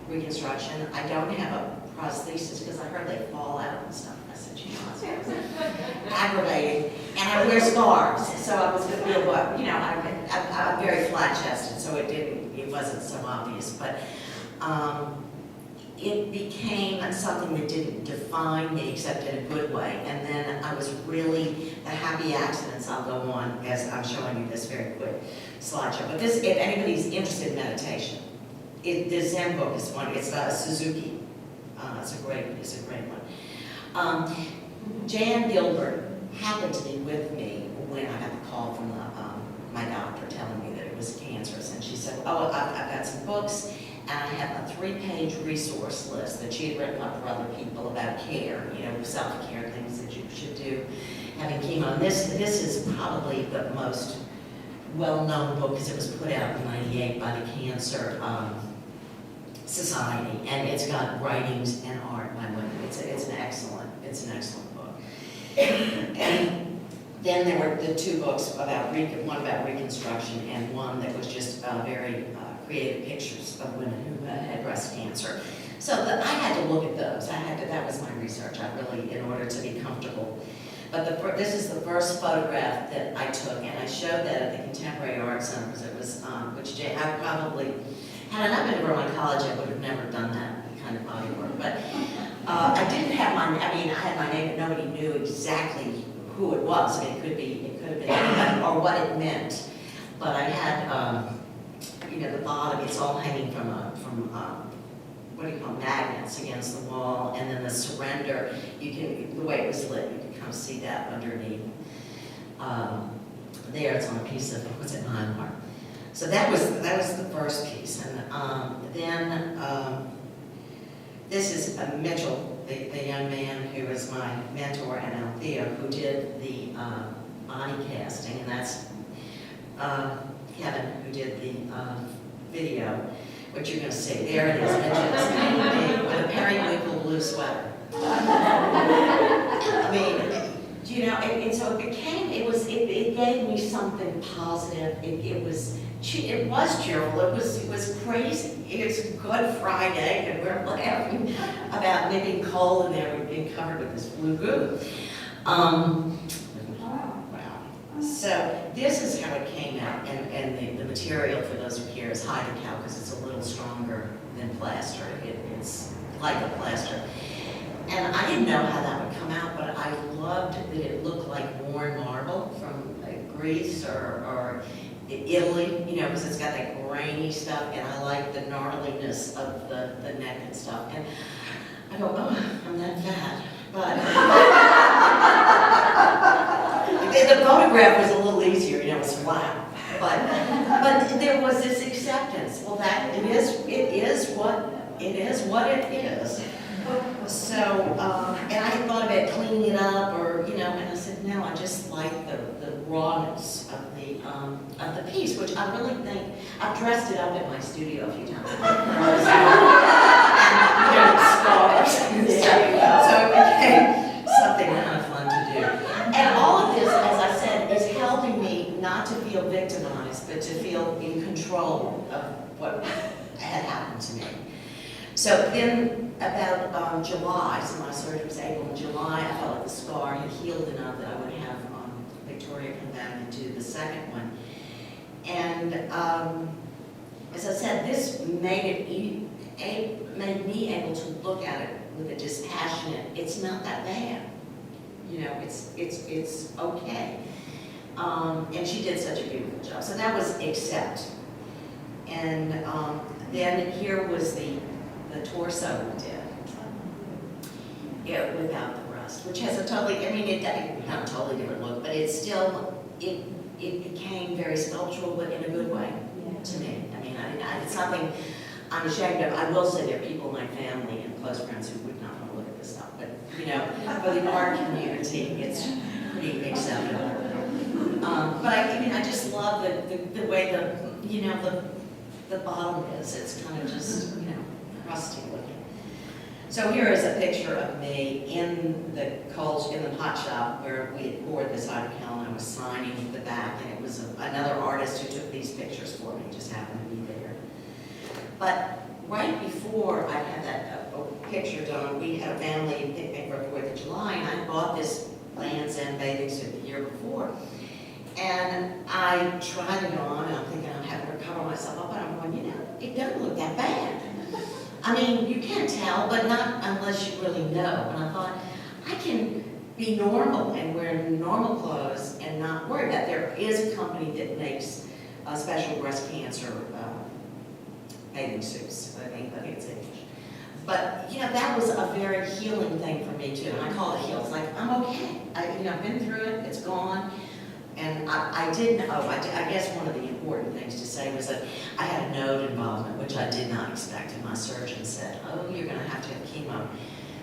reconstruction. I don't have a prosthesis because I heard they fall out and stuff. I said, it's aggravating. And I wear scarves, so I was going to be I'm very flat-chested, so it wasn't so obvious. But it became something that didn't define me except in a good way. And then I was really, the happy accidents I'll go on as I'm showing you this very quick slideshow. But this, if anybody's interested in meditation, the Zen book is one. It's Suzuki. It's a great one. Jan Gilbert happened to be with me when I got the call from my doctor telling me that it was cancerous, and she said, "Oh, I've got some books, and I have a 3-page resource list that she had written up for other people about care, self-care things that you should do, having chemo." And this is probably the most well-known book because it was put out in '98 by the Cancer Society, and it's got writings and art by women. It's an excellent book. And then there were the 2 books one about reconstruction and one that was just very creative pictures of women who had breast cancer. So I had to look at those. That was my research. In order to be comfortable. But this is the first photograph that I took, and I showed that at the Contemporary Art Center because it was, I probably, had I not been to Vermont College, I would have never done that kind of body work. But I didn't have I had my name, but nobody knew exactly who it was. It could have been anybody or what it meant. But I had, the bottom, it's all hanging from what do you call magnets against the wall, and then the surrender, the way it was lit, you can kind of see that underneath. There, it's on a piece of, mylar. So that was the first piece, and then this is Mitchell, the young man who is my mentor and Althea, who did the body casting, and that's Kevin, who did the video, which you're going to see. There it is, Mitchell, with a periwinkle blue sweater. And so it gave me something positive. It was cheerful. It was crazy. It's Good Friday, and we're laughing about nipping coal, and they were being covered with this blue goo. Wow. So this is how it came out, and the material for those who care is hydrocal because it's a little stronger than plaster. It's like a plaster. And I didn't know how that would come out, but I loved that it looked like worn marble from Greece or Italy, because it's got that grainy stuff, and I like the gnarliness of the neck and stuff. And I go, oh, I'm that fat. But the photograph was a little easier, it was flat. But there was this acceptance. Well, it is what it is. So, and I had thought about cleaning it up, and I said, no, I just like the rawness of the piece, which I really think, I've dressed it up in my studio a few times. Scarves and stuff. So it became something kind of fun to do. And all of this, as I said, is helping me not to feel victimized, but to feel in control of what had happened to me. So then about July, so my surgery was April and July, I felt like the scar had healed enough that I would have Victoria come back and do the second one. And as I said, this made made me able to look at it with a dispassionate, it's not that bad. You know, it's okay. And she did such a beautiful job. So that was accept. And then here was the torso we did. Yeah, without the rust, which has a totally, I mean, not a totally different look, but it's still, it became very sculptural, but in a good way to me. I mean, it's something I'm ashamed of. I will say there are people in my family and close friends who would not want to look at this stuff, but, you know, for the art community, it's pretty acceptable. But I just love the way the bottom is. It's kind of just, you know, crusty looking. So here is a picture of me in the hot shop where we had poured this hydrocalon, and I was signing the back, and it was another artist who took these pictures for me, just happened to be there. But right before I had that picture done, we had a family picnic for 4th of July, and I bought this Land's End bathing suit the year before. And I tried it on, and I'm thinking I'm having to cover myself up, and I'm going, you know, it doesn't look that bad. I mean, you can tell, but not unless you really know. And I thought, I can be normal and wear normal clothes and not worry about it. There is a company that makes special breast cancer bathing suits. I think it's English. But, you know, that was a very healing thing for me, too. And I call it heal. It's like, I'm okay. I've been through it. It's gone. And I guess one of the important things to say was that I had a node involvement, which I did not expect, and my surgeon said, oh, you're going to have chemo.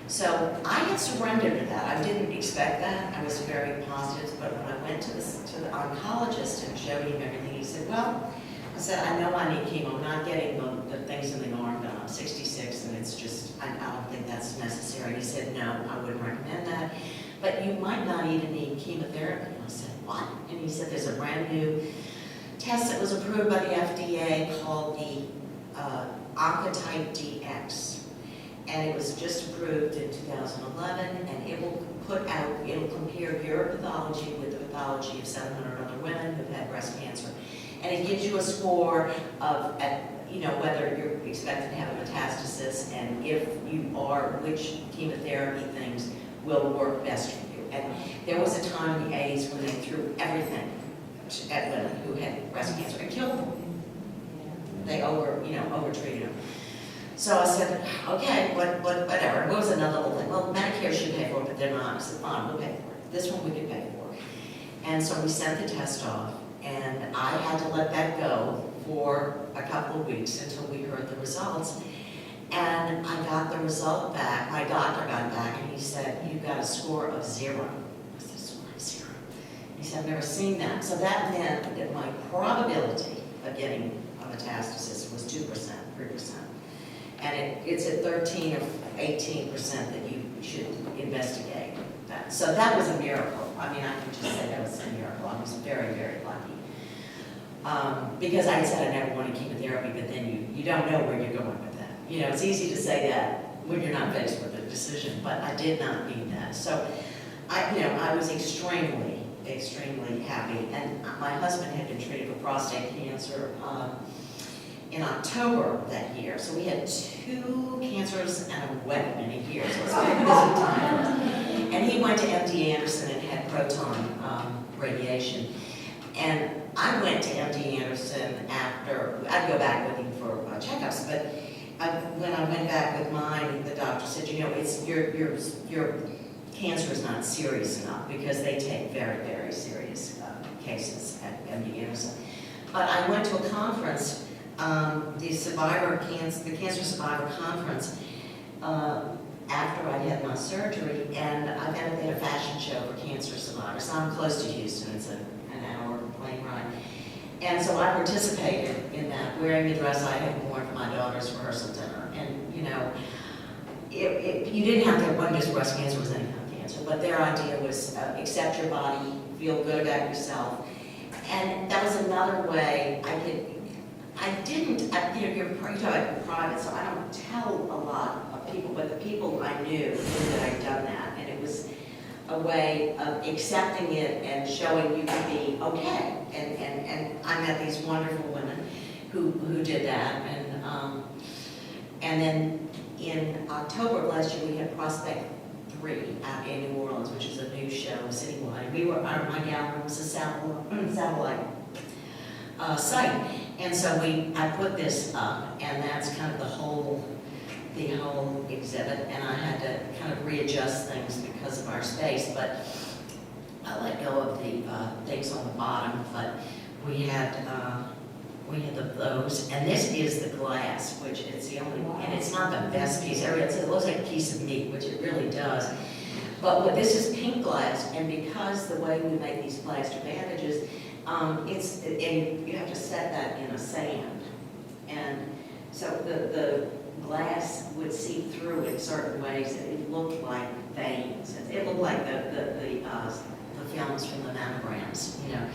So I had surrendered to that. I didn't expect that. I was very positive, but when I went to the oncologist and showed him everything, he said, well, I said, I know I need chemo. I'm not getting the things in the arm done. I'm 66, and it's just, I don't think that's necessary. He said, no, I wouldn't recommend that. But you might not even need chemotherapy. And I said, what? And he said, there's a brand new test that was approved by the FDA called the Oncotype DX. And it was just approved in 2011, and it will it'll compare your pathology with the pathology of 700 other women who've had breast cancer. And it gives you a score of, whether you're expected to have a metastasis, and if you are, which chemotherapy things will work best for you. And there was a time in the 80s when they threw everything at women who had breast cancer and killed them. They overtreated them. So I said, okay, whatever. What was another little thing? Well, Medicare should pay for it, but they're not. I said, fine, we'll pay for it. This one we could pay for. And so we sent the test off, and I had to let that go for a couple of weeks until we heard the results. And I got the result back. My doctor got it back, and he said, you've got a score of 0. I said, score of 0. He said, I've never seen that. So that meant that my probability of getting a metastasis was 2%, 3%. And it's at 13 or 18% that you should investigate that. So that was a miracle. I mean, I can just say that was a miracle. I was very, very lucky. Because I had said I never wanted chemotherapy, but then you don't know where you're going with that. You know, it's easy to say that when you're not faced with a decision, but I did not need that. So, I was extremely, extremely happy. And my husband had been treated for prostate cancer in October of that year. So we had 2 cancers and a wedding in a year. So it was a very busy time for us. And he went to MD Anderson and had proton radiation. And I went to MD Anderson after, I'd go back with him for checkups, but when I went back with mine, the doctor said, it's your cancer is not serious enough, because they take very, very serious cases at MD Anderson. But I went to a conference, the Cancer Survivor Conference, after I had my surgery, and I found they had a fashion show for cancer survivors. So I'm close to Houston, it's an hour plane ride. And so I participated in that, wearing the dress I had worn for my daughter's rehearsal dinner. And, you didn't have to have one just breast cancer, was any kind of cancer, but their idea was accept your body, feel good about yourself. And that was another way you're talking about private, so I don't tell a lot of people, but the people I knew that I'd done that, and it was a way of accepting it and showing you can be okay. And I met these wonderful women who did that. And then in October of last year, we had Prospect 3 out in New Orleans, which is a new show citywide. My gallery was a satellite site. And so I put this up, and that's kind of the whole exhibit, and I had to kind of readjust things because of our space, but I let go of the things on the bottom, but we had those, and this is the glass, which it's the only, and it's not the best piece ever. It looks like a piece of meat, which it really does. But this is pink glass, and because the way we make these plaster bandages, and you have to set that in a sand, and so the glass would seep through in certain ways, and it looked like veins. It looked like the films from the mammograms, you know.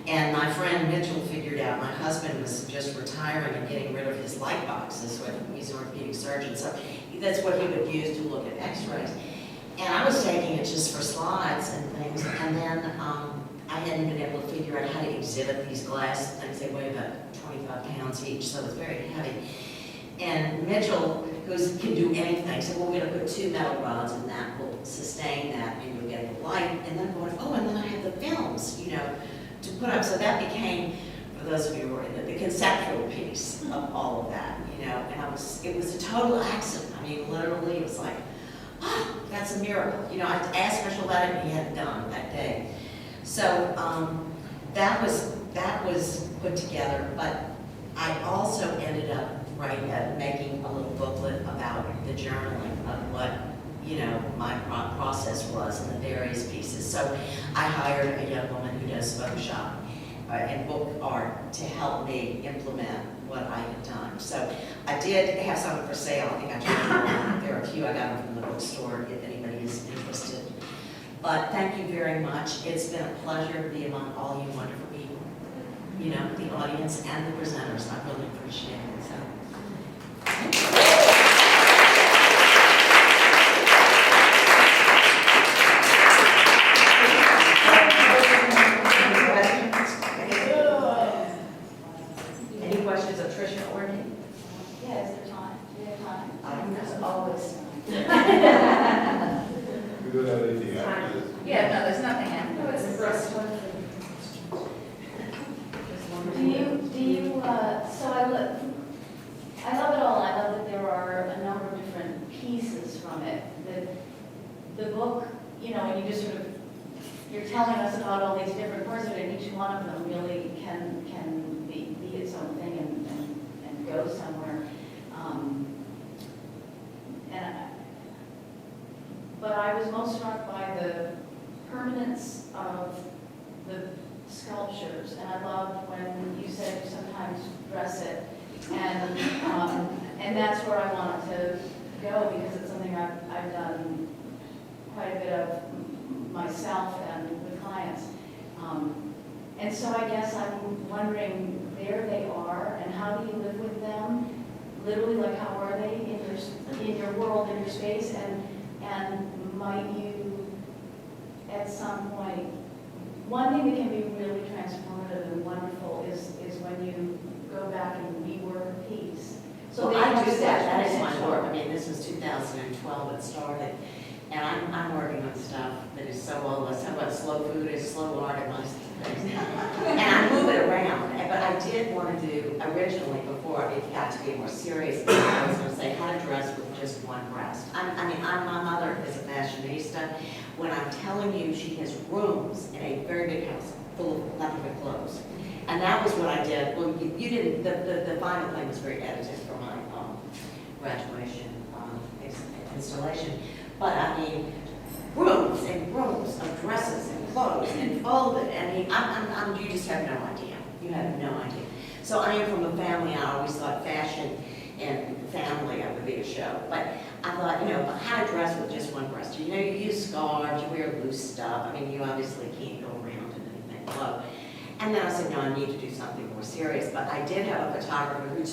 And my friend Mitchell figured out, my husband was just retiring and getting rid of his light boxes, so he's an orthopedic surgeon, so that's what he would use to look at x-rays. And I was taking it just for slides and things, and then I hadn't been able to figure out how to exhibit these glass things. They weigh about 25 pounds each, so it's very heavy. And Mitchell, who can do anything, said, well, we're going to put 2 metal rods, and that will sustain that, and you'll get the light. And then going, oh, and then I have the films, you know, to put up. So that became, for those of you who are in the conceptual piece of all of that, you know. And it was a total accident. I mean, literally, it was like, oh, that's a miracle. You know, I asked Mitchell about it, and he had it done that day. So that was put together, but I also ended up making a little booklet about the journaling of what, you know, my process was in the various pieces. So I hired a young woman who does Photoshop and book art to help me implement what I had done. So I did have some for sale. I think I told you there are a few I got them from the bookstore if anybody is interested. But thank you very much. It's been a pleasure to be among all you wonderful people, you know, the audience and the presenters. I really appreciate it. So. Any questions of Tricia or me? Yeah, is there time? Do you have time? I don't know. There's always We don't have anything after this. Yeah, no, there's nothing after. No, it's the first one. I love it all. I love that there are a number of different pieces from it. The book, you know, and you just sort of, you're telling us about all these different parts of it, and each one of them really can be its own thing and go somewhere. But I was most struck by the permanence of the sculptures, and I loved when you said you sometimes dress it, and that's where I wanted to go, because it's something I've done quite a bit of myself and with clients. And so I guess I'm wondering, there they are, and how do you live with them? Literally, like, how are they in your world, in your space, and might you, at some point, one thing that can be really transformative and wonderful is when you go back and rework a piece. So they I have do that. That is my potential. work. I mean, this was 2012 it started, and I'm working on stuff that is so old. I said what slow food is, slow art, and most things. And I move it around. But I did want to do originally, before it got to be more serious, I was going to say how to dress with just one breast. My mother is a fashionista. When I'm telling you, she has rooms in a very big house full of nothing but clothes. And that was what I did. Well, you didn't, the final thing was very edited for my graduation installation. But I mean, rooms and rooms of dresses and clothes and folded. I mean, you just have no idea. You have no idea. So I am from a family, I always thought fashion and family would be a show. But I thought, you know, how to dress with just one breast. You know, you use scarves, you wear loose stuff. I mean, you obviously can't go around in anything low. And then I said, no, I need to do something more serious. But I did have a photographer who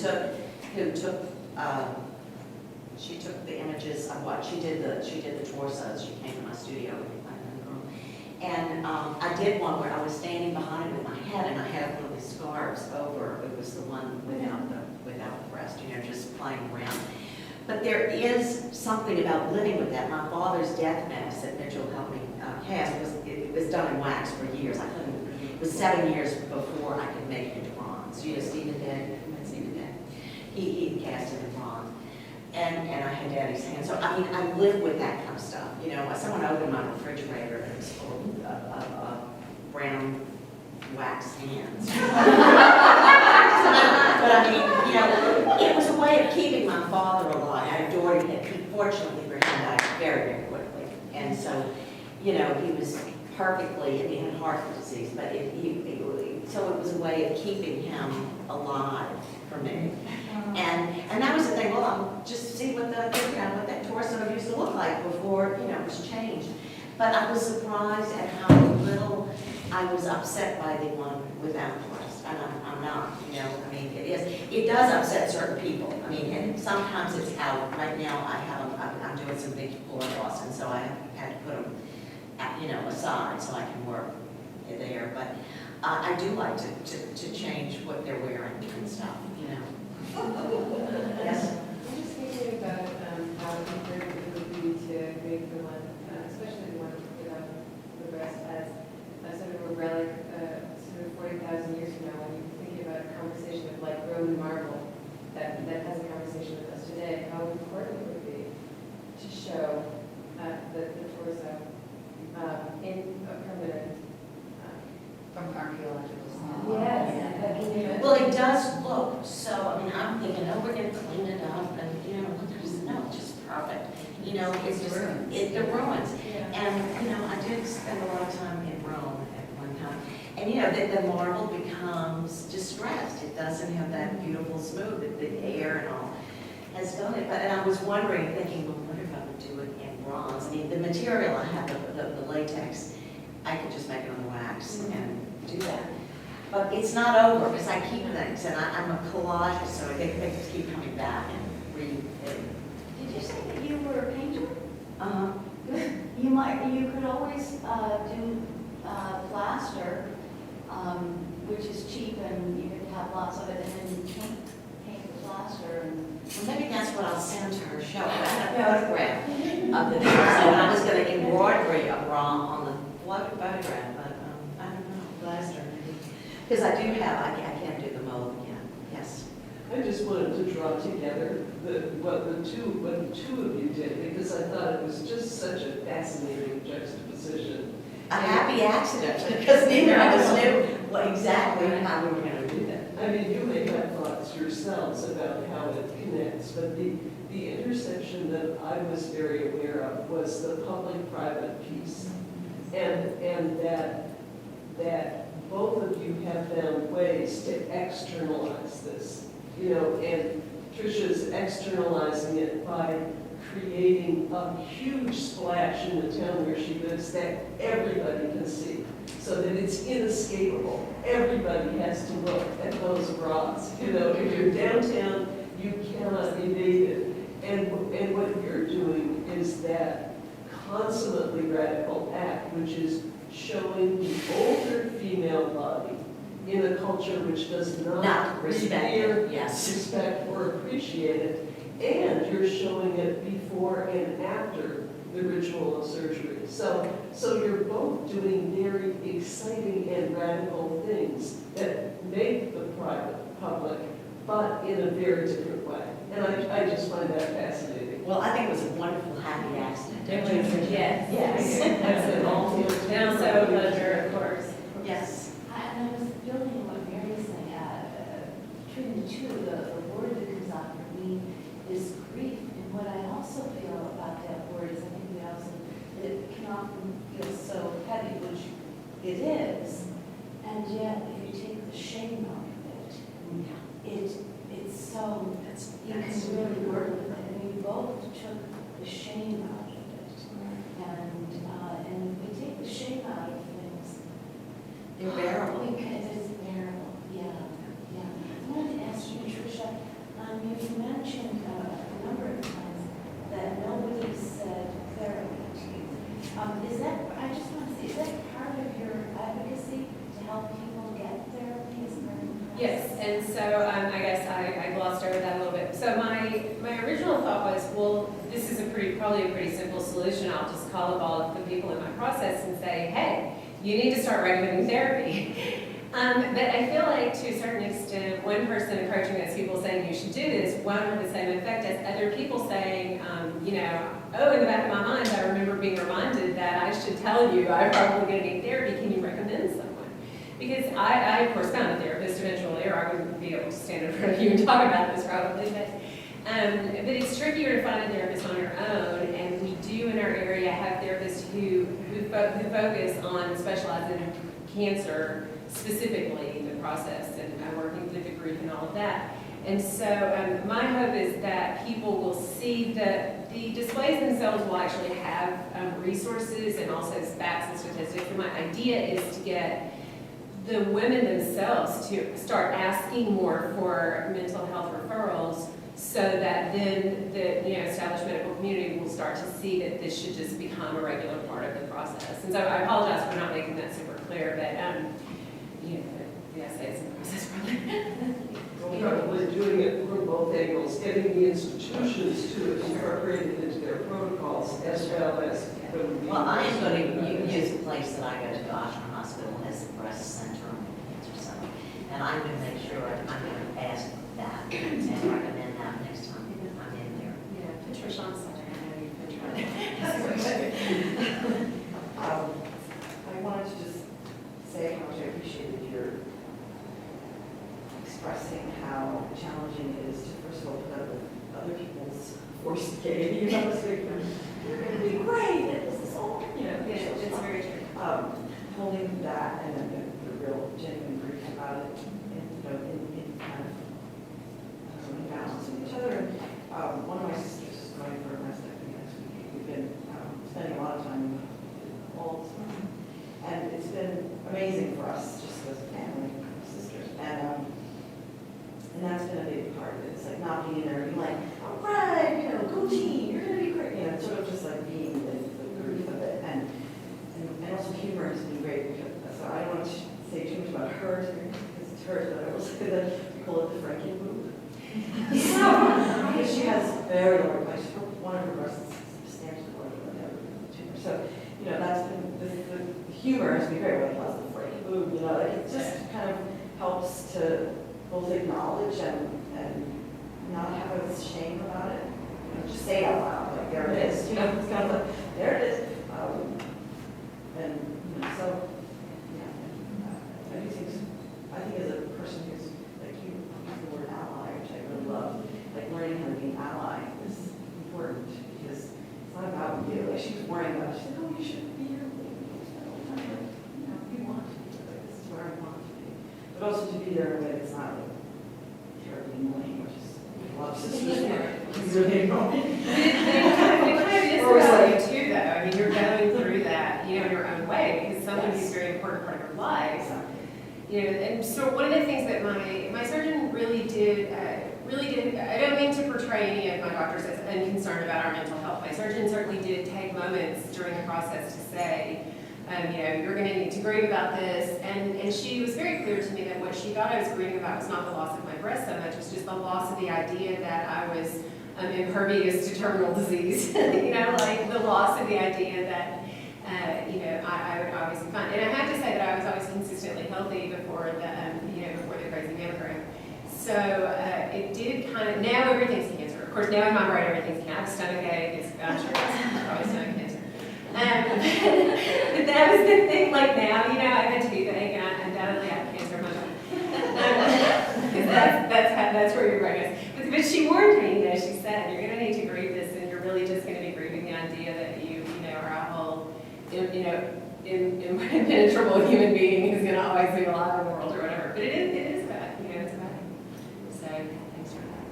she took the images of what she did the torsos. She came to my studio and I did one where I was standing behind him with my head, and I had one of these scarves nerves over, it was the one without the breast, just playing around. But there is something about living with that. My father's death mask that Mitchell helped me cast it was done in wax for years. It was 7 years before I could make it into bronze. Stephen Day, he cast it in bronze. And I had Daddy's hand. So, I mean, I live with that kind of stuff. Someone opened my refrigerator and it was full of brown wax hands. But I mean, it was a way of keeping my father alive. I adored him. He, fortunately for him, died very, very quickly. And so, he was perfectly, he had heart disease, but so it was a way of keeping him alive for me. And that was the thing, well, I'll just see what what that torso used to look like before, it was changed. But I was surprised at how little I was upset by the one without the breast. And I'm not, I mean, it does upset certain people. I mean, and sometimes it's out. Right now, I'm doing some big floor loss, and so I had to put them, aside so I can work there. But I do like to change what they're wearing and stuff, Yes? I'm just thinking about how important it would be to make the one, especially the one without the breast, as sort of a relic, sort of 40,000 years from now, when you're thinking about a conversation of like Roman marble that has a conversation with us today, how important it would be to show the torso in a permanent. From archaeological standpoint. Yes. Well, it does look so, I mean, I'm thinking, we're going to clean it up and, no, it's just perfect. It's just, the ruins. Yeah. And, I did spend a lot of time in Rome at one time. And, the marble becomes distressed. It doesn't have that beautiful smooth, the air and all has done it. But and I was wondering, thinking, well, what if I would do it in bronze? I mean, the material I have, the latex, I could just make it on the wax and do that. But it's not over because I keep things and I'm a collagist, so things keep coming back and refitting. Did you say that you were a painter? Uh-huh. You could always do plaster, which is cheap and you could have lots of it, and then paint the plaster. Well, maybe that's what I'll send to her show. I had a photograph of the picture, and I was going to embroidery a bra on the photograph, but I don't know, plaster maybe. Because I can't do the mold again. Yes. I just wanted to draw together what the two of you did, because I thought it was just such a fascinating juxtaposition. A happy accident, because neither of us knew exactly how we were going to do that. I mean, you may have thoughts yourselves about how it connects, but the intersection that I was very aware of was the public-private piece, and that both of you have found ways to externalize this, and Tricia's externalizing it by creating a huge splash in the town where she lives that everybody can see, so that it's inescapable. Everybody has to look at those bras. If you're downtown, you cannot evade it. And what you're doing is that consummately radical act, which is showing the older female body in a culture which does not respect revere, it, yes. respect, or appreciate it. And you're showing it before and after the ritual of surgery. So you're both doing very exciting and radical things that make the private public, but in a very different way. And I just find that fascinating. Well, I think it was a wonderful, happy accident. Yes. Yes. And also a pleasure, of course. Yes. And I was building on what Mary was saying, between the two, the word that comes out for me is grief. And what I also feel about that word is, I think it can often feel so heavy, which it is. And yet, if you take the shame out of it, it's so, you can really work with it. And we both took the shame out of it. And if we take the shame out of things, They're bearable. it's bearable, yeah. I wanted to ask you, Tricia, you mentioned a number of times that nobody said therapy to you. I just want to see, is that part of your advocacy to help people get therapy? Yes, and so I guess I glossed over that a little bit. So my original thought was, well, this is probably a pretty simple solution. I'll just call up all of the people in my process and say, hey, you need to start recommending therapy. But I feel like to a certain extent, one person approaching those people saying you should do this won't have the same effect as other people saying, you know, oh, in the back of my mind, I remember being reminded that I should tell you I'm probably going to need therapy. Can you recommend someone? Because I of course, found a therapist eventually, or I wouldn't be able to stand in front of you and talk about this probably. But it's trickier to find a therapist on your own, and we do in our area have therapists who focus on specializing in cancer, specifically the process, and working through the group and all of that. And so my hope is that people will see that the displays themselves will actually have resources and also facts and statistics. And my idea is to get the women themselves to start asking more for mental health referrals, so that then the established medical community will start to see that this should just become a regular part of the process. And so I apologize for not making that super clear, but the essay is in the process probably. We're probably doing it from both angles, getting the institutions to incorporate it into their protocols as well as. Well, I am going to use the place that I go to, Ashland Hospital, as the breast center and cancer center. And I'm going to make sure I'm going to ask that and recommend that next time I'm in there. Yeah, put Tricia on something. I know you've been trying. I wanted to just say how much I appreciated your expressing how challenging it is to first of all put up with other people's forced gaiety about this victim. You're going to be great. This is all, Yeah, it's very true. Holding that and then the real genuine grief about it, and, in kind of balancing each other. And one of my sisters is going for a mastectomy next week. We've been spending a lot of time all the time, and it's been amazing for us just as a family, sisters, and that's been a big part of it. It's like not being there, being like, all right, go team, you're gonna be great, sort of just like being the grief of it, and also humor has been great because, so I don't want to say too much about her because it's hers, but I will say that we call it the Frankie move. Because she has very low request. One of her breasts is substantially larger than the other tumor. So, that's been, the humor has been great. Like, plus the Frankie move, like it just kind of helps to both acknowledge and not have a shame about it. Just say it out loud, like there it is. It's kind of like, there it is. So, yeah, I think as a person who's like you, the word ally, which I really love, like learning how to be an ally is important because it's not about you. Like she was worrying about it. She said, oh, you should be here. You want to be like, this is where I want to be. But also to be there in a way that's not like terribly annoying, which is a lot of sisters are really annoying. It kind of is about you too, though. I mean, you're going through that, in your own way, because somebody who's a very important part of your life. And so one of the things that my surgeon really did, I don't mean to portray any of my doctors as unconcerned about our mental health. My surgeon certainly did take moments during the process to say, you're going to need to grieve about this. And she was very clear to me that what she thought I was grieving about was not the loss of my breast so much, it was just the loss of the idea that I was impervious to terminal disease. Like the loss of the idea that, I would obviously find. And I have to say that I was always consistently healthy before the crazy mammogram. So it did kind of, now everything's cancer. Of course, now in my brain, everything's cancer. I have stomachache, I'm sure it's probably stomach cancer. But that was the thing, like now, I have a toothache and I undoubtedly have cancer in my mouth. Because that's where your brain is. But she warned me, she said, you're going to need to grieve this and you're really just going to be grieving the idea that you are a whole, impenetrable human being who's going to always be alive in the world or whatever. But it is bad, it's bad. So, thanks for that.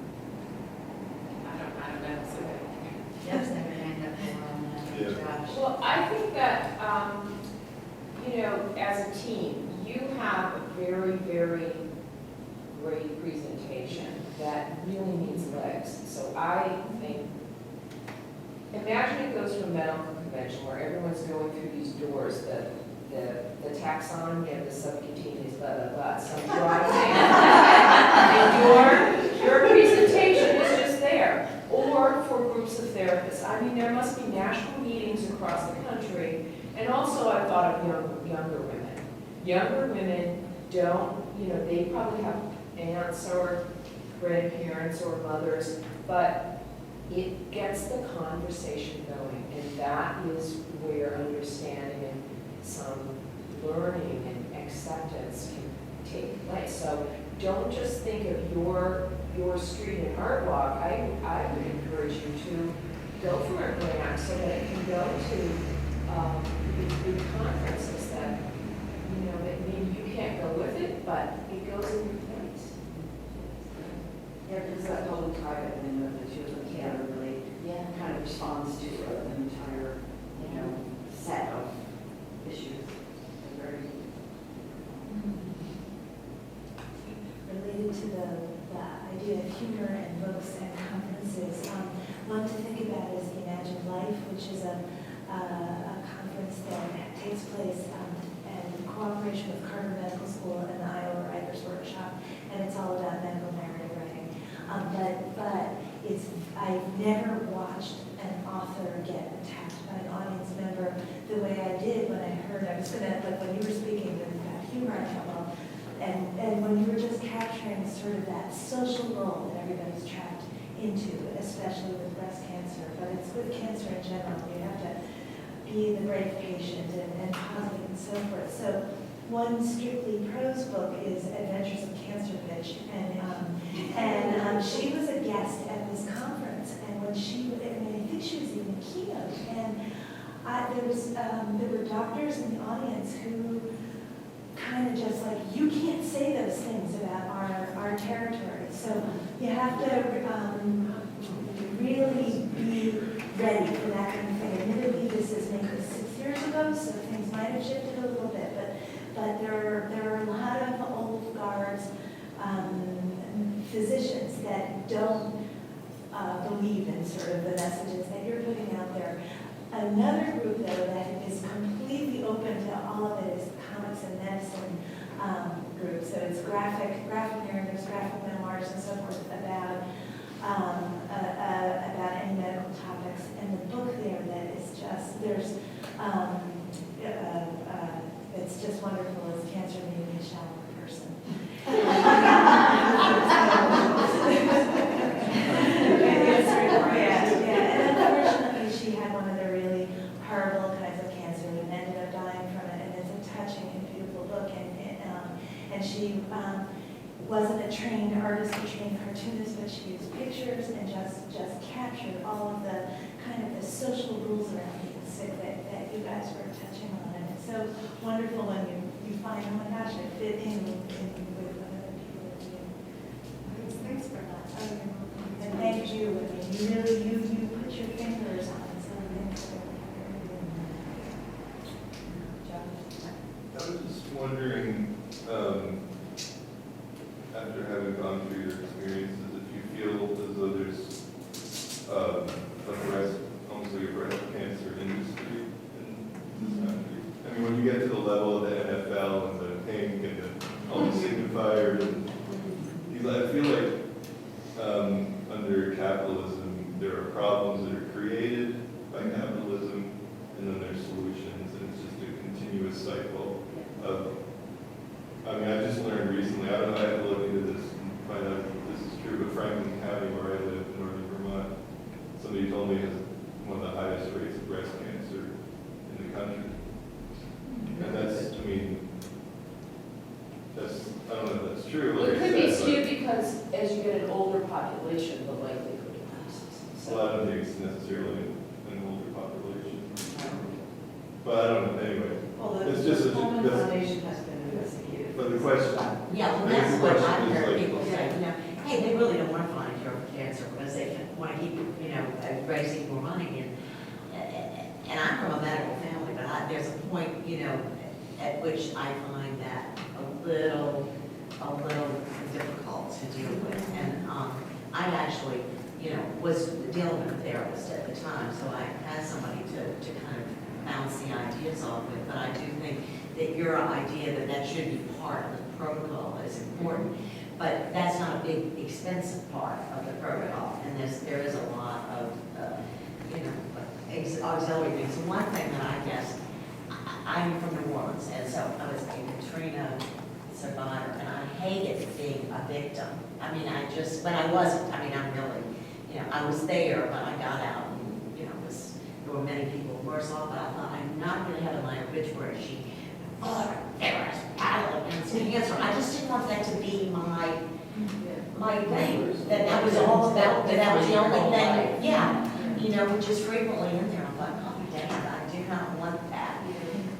I don't know, so Jeff's never hand up for Josh. Well, I think that, as a team, you have a very, very great presentation that really needs legs. So I think, imagine it goes from medical convention where everyone's going through these doors, the taxon, the subcutaneous, blah, blah, blah, some dry thing. national meetings across the country, and also I thought of younger women. Younger women don't, they probably have aunts or grandparents or mothers, but it gets the conversation going, and that is where understanding and some learning and acceptance can take place. So don't just think of your street and art walk. I would encourage you to go for a grant so that it can go to big conferences that, that maybe you can't go with it, but it goes in your place. Yeah, because that public-private window that you were looking at really kind of responds to an entire, set of issues. They're very related to the idea of humor and books and conferences. One to think about is the Imagine Life, which is a conference that takes place in cooperation with Carver Medical School and the Iowa Writers Workshop, and it's all about medical narrative writing. But I've never watched an author get attacked by an audience member the way I did when I heard, I was gonna, like when you were speaking about humor, I thought, well, and when you were just capturing sort of that social role that everybody's trapped into, especially with breast cancer, but it's with cancer in general. You have to be the brave patient and positive and so forth. So one strictly prose book is Adventures of Cancer Bitch, and she was a guest at this conference, and when I think she was even a keynote, and there were doctors in the audience who kind of just like, you can't say those things about our territory. So you have to really be ready for that kind of thing. Admittedly, this is maybe 6 years ago, so things might have shifted a little bit, but there are a lot of old guards physicians that don't believe in sort of the messages that you're putting out there. Another group, though, that is completely open to all of it is the comics and medicine group. So it's graphic narratives, graphic memoirs, and so forth about any medical topics. And the book there that is just, it's just wonderful. It's Cancer Made Me a Shallower Person. And unfortunately, she had one of the really horrible kinds of cancer and ended up dying from it. And it's a touching and beautiful book. And she wasn't a trained artist or trained cartoonist, but she used pictures and just captured all of the kind of the social rules around being sick that you guys were touching on. And it's so wonderful when you find, oh my gosh, I fit in with what other people are doing. Thanks for that. Oh, you're welcome. And thank you. I mean, you really, you put your fingers on some things that I was just wondering, after having gone through your experiences, if you feel as though there's almost like a breast cancer industry in this country. I mean, when you get to the level of the NFL and the pink and all the signifiers, I feel like under capitalism, there are problems that are created by capitalism, and then there's solutions, and it's just a continuous cycle of, I mean, I just learned recently, I don't know, I have to look into this and find out if this is true, but Franklin County, where I live in northern Vermont, somebody told me has one of the highest rates of breast cancer in the country. And that's, I mean, I don't know if that's true. Well, like it I could be said, skewed because as you get an older population, the likelihood increases. well, I don't think it's necessarily an older population. But I don't know, anyway. Well, It's just the a- Pullman that's- Foundation has been investigated. But the question, Yeah, well, I think that's the what question I've is heard like- people say, hey, they really don't want to find a cure for cancer because they want to keep, raising more money. And I'm from a medical family, but there's a point, at which I find that a little difficult to deal with. And I actually, was dealing with a therapist at the time, so I had somebody to kind of bounce the ideas off with. But I do think that your idea that should be part of the protocol is important. But that's not a big, expensive part of the protocol. And there is a lot of, auxiliary things. One thing that I guess, I'm from New Orleans, and so I was a Katrina survivor, and I hated being a victim. I mean, but I wasn't. I mean, I'm really, I was there, but I got out, and, there were many people worse off, but I thought, I'm not going to have in my obituary sheet, terrorist, battle against cancer. I just didn't want that to be my thing, that was all about, that was the only thing, which is frequently in there. I'm like, oh, damn, I do not want that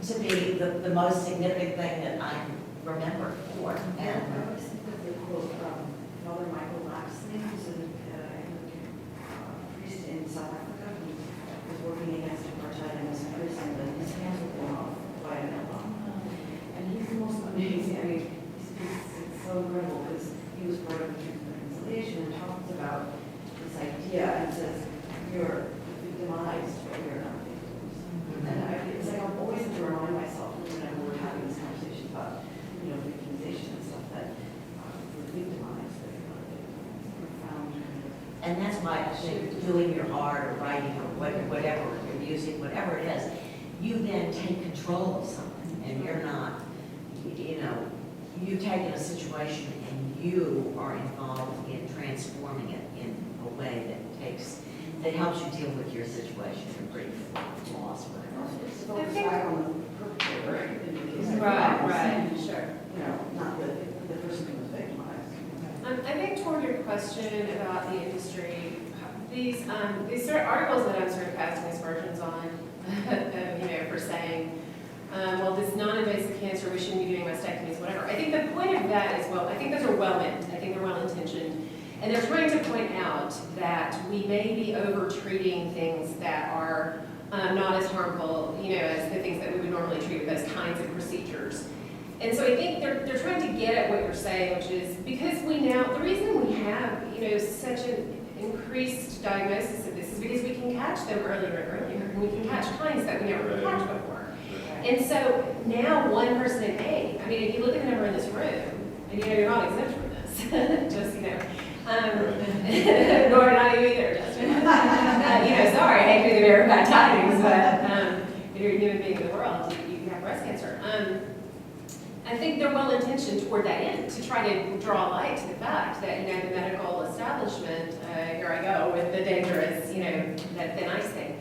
to be the most significant thing that I'm remembered for. And I was thinking of the quote from Father Michael Laxley, who's a priest in South Africa, who was working against apartheid in his prison, and his hands were blown off by an elbow. And he's the most amazing, I mean, it's so incredible, because he was part of the Truth and Reconciliation and talks about this idea and says, you're victimized, but you're not victims. And it's like I'm always have to remind myself whenever we're having this conversation about, victimization and stuff, that we're victimized, but you're not victimized. Profound kind of. And that's why I think doing your art or writing or whatever, your music, whatever it is, you then take control of something, and you're not, you've taken a situation and you are involved in transforming it in a way that helps you deal with your situation, your grief, loss, whatever it is. Focus back on the perpetrator in the case of Right, sure. Not the person who was victimized. I think toward your question about the industry, these sort of articles that I'm sort of casting aspersions on, for saying, well, this non-invasive cancer, we shouldn't be doing mastectomies, whatever. I think the point of that is, I think those are well-meant. I think they're well-intentioned. And they're trying to point out that we may be over-treating things that are not as harmful, as the things that we would normally treat with those kinds of procedures. And so I think they're trying to get at what you're saying, which is because the reason we have, such an increased diagnosis of this is because we can catch them earlier and earlier, and we can catch kinds that we never could catch before. And so now one person in eight, I mean, if you look at the number in this room, and you're not exempt from this, just, nor not you either, Justin. Sorry, I hate to be the bearer of bad tidings, but if you're a human being in the world, you have breast cancer. I think they're well intentioned toward that end, to try to draw light to the fact that, the medical establishment, here I go with the dangerous, that thin ice thing,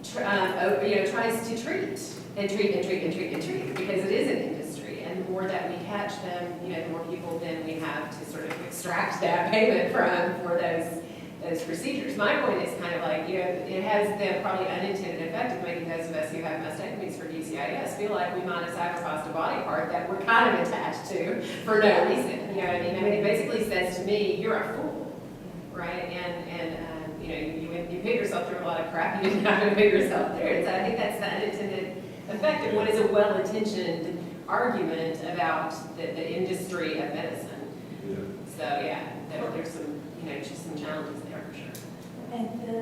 tries to treat and treat and treat and treat and treat, because it is an industry, and the more that we catch them, the more people then we have to sort of extract that payment for those procedures. My point is kind of like, it has the probably unintended effect of making those of us who have mastectomies for DCIS feel like we might have sacrificed a body part that we're kind of attached to for no reason. You know what I mean? I mean, it basically says to me, you're a fool, right? And you put yourself through a lot of crap you didn't have to put yourself through. And so I think that's the unintended effect of what is a well-intentioned argument about the industry of medicine. Yeah. So there's some, just some challenges there for sure. And the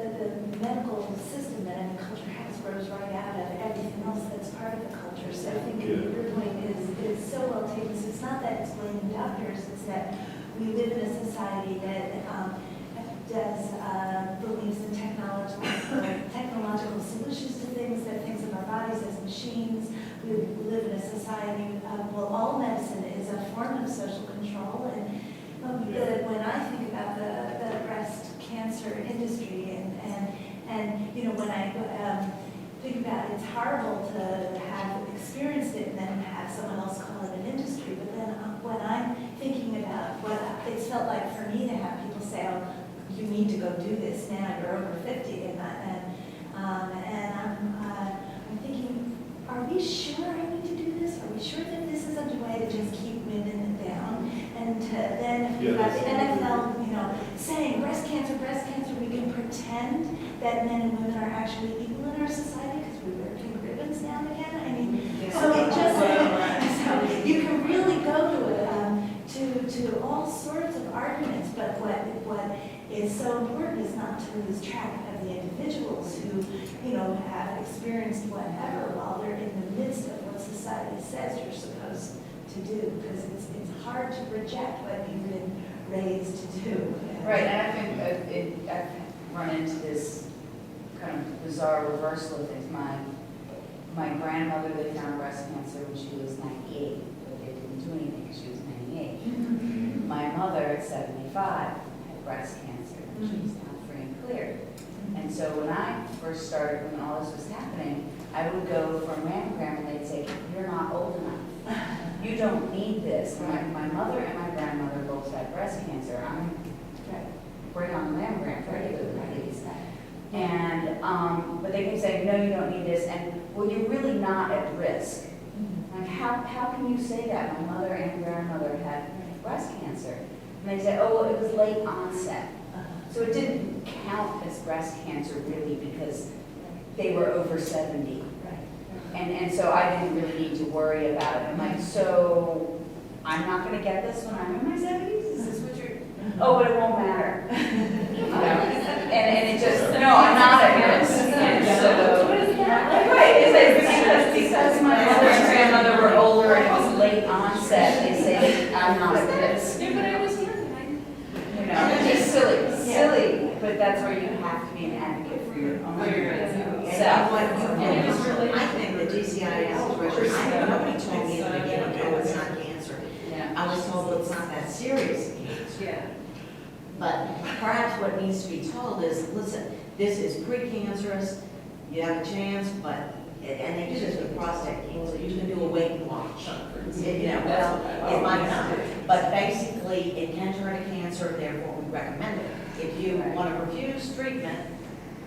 medical system that any culture has grows right out of everything else that's part of the culture. So I think your point is so well taken. So it's not that it's blaming doctors, it's that we live in a society that believes in technological solutions to things, that thinks of our bodies as machines. We live in a society, all medicine is a form of social control. And when I think about the breast cancer industry and when I think about it, it's horrible to have experienced it and then have someone else call it an industry. But then when I'm thinking about what it's felt like for me to have people say, oh, you need to go do this now, you're over 50, and I'm thinking, are we sure I need to do this? Are we sure that this is a way to just keep women down? And then if you've got the NFL, saying breast cancer, we can pretend that men and women are actually equal in our society because we wear pink ribbons now and again. I mean, so it just, so you can really go to all sorts of arguments, but what is so important is not to lose track of the individuals who, have experienced whatever while they're in the midst of what society says you're supposed to do, because it's hard to reject what you've been raised to do. Right, and I think I've run into this kind of bizarre reversal of things. My grandmother, they found breast cancer when she was 98, but they didn't do anything because she was 98. My mother at 75 had breast cancer, and she's now free and clear. And so when I first started, when all this was happening, I would go for a mammogram and they'd say, you're not old enough. You don't need this. My mother and my grandmother both had breast cancer. I'm bring on the mammogram regularly. And, but they kept saying, no, you don't need this. And, well, you're really not at risk. Like, how can you say that? My mother and grandmother had breast cancer. And they said, oh, well, it was late onset. So it didn't count as breast cancer really because they were over 70. And so I didn't really need to worry about it. I'm like, so I'm not going to get this when I'm in my 70s? Is this what you're... Oh, but it won't matter. And it just, no, I'm not at risk. And so, right, because my mother and grandmother were older and it was late onset, they say I'm not at risk. Yeah, but I was young. You know, it's just silly, but that's where you have to be an advocate for your own. I think the DCIS treasurer, nobody told me at the beginning, oh, it's not cancer. Yeah. I was told, well, it's not that serious cancer. Yeah. But perhaps what needs to be told is, listen, this is precancerous, you have a chance, but, and they do this with prostate cancer, you can do a weight watch. You know, well, it might not, but basically, it can turn to cancer, therefore we recommend it. If you want to refuse treatment,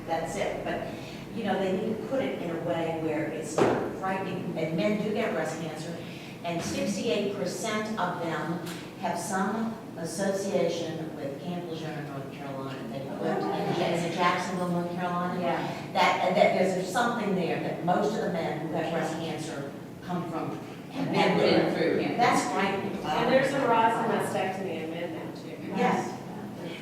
that's it. But, you know, they need to put it in a way where it's not frightening. And men do get breast cancer, and 68% of them have some association with Camp Lejeune, North Carolina. They lived in Jacksonville, North Carolina. Yeah. That there's something there that most of the men who have breast cancer come from. Have been through cancer. That's frightening. And there's a rise in mastectomy in men now too. Yes.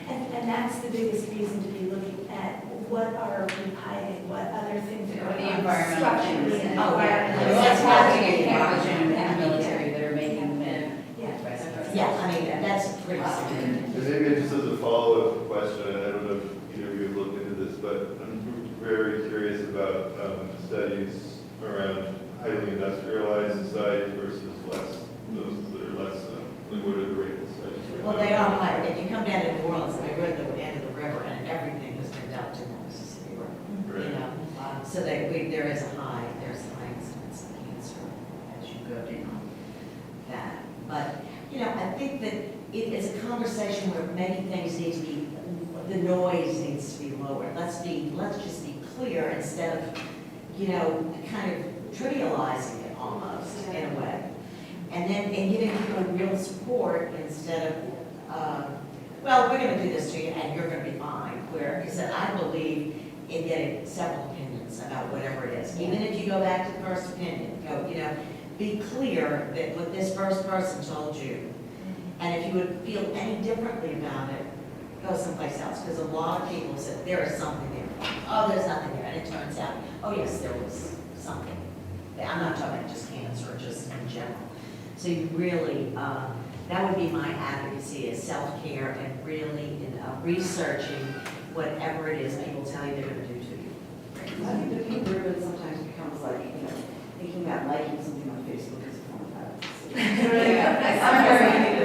And that's the biggest reason to be looking at what are we hiding, what other things are What going the on environmental structurally things. and Oh, yeah. environmentally. That's happening in Camp Lejeune and the military that are making men Yeah. breast cancer. Yeah, I mean, that's pretty significant. And maybe just as a follow-up question, and I don't know if either of you have looked into this, but I'm very curious about studies around highly industrialized societies versus those that are less, like what are the rates? Well, they are high. If you come down to New Orleans, they go to the end of the river, and everything has been dumped in the Mississippi River. You know, so there is a high incidence of cancer as you go down that. But you know, I think that it is a conversation where many things need to be, the noise needs to be lowered. Let's just be clear instead of, you know, kind of trivializing it almost in a way. And then giving people real support instead of, well, we're going to do this to you and you're going to be fine. Where he said, I believe in getting several opinions about whatever it is. Even if you go back to the first opinion, be clear that what this first person told you. And if you would feel any differently about it, go someplace else. Because a lot of people said, there is something there. Oh, there's nothing there. And it turns out, oh yes, there was something. I'm not talking about just cancer, just in general. So you really, that would be my advocacy is self-care and really researching whatever it is people tell you they're going to do to you. I think the pain driven sometimes becomes like, thinking that liking something on Facebook is a form of violence. I'm very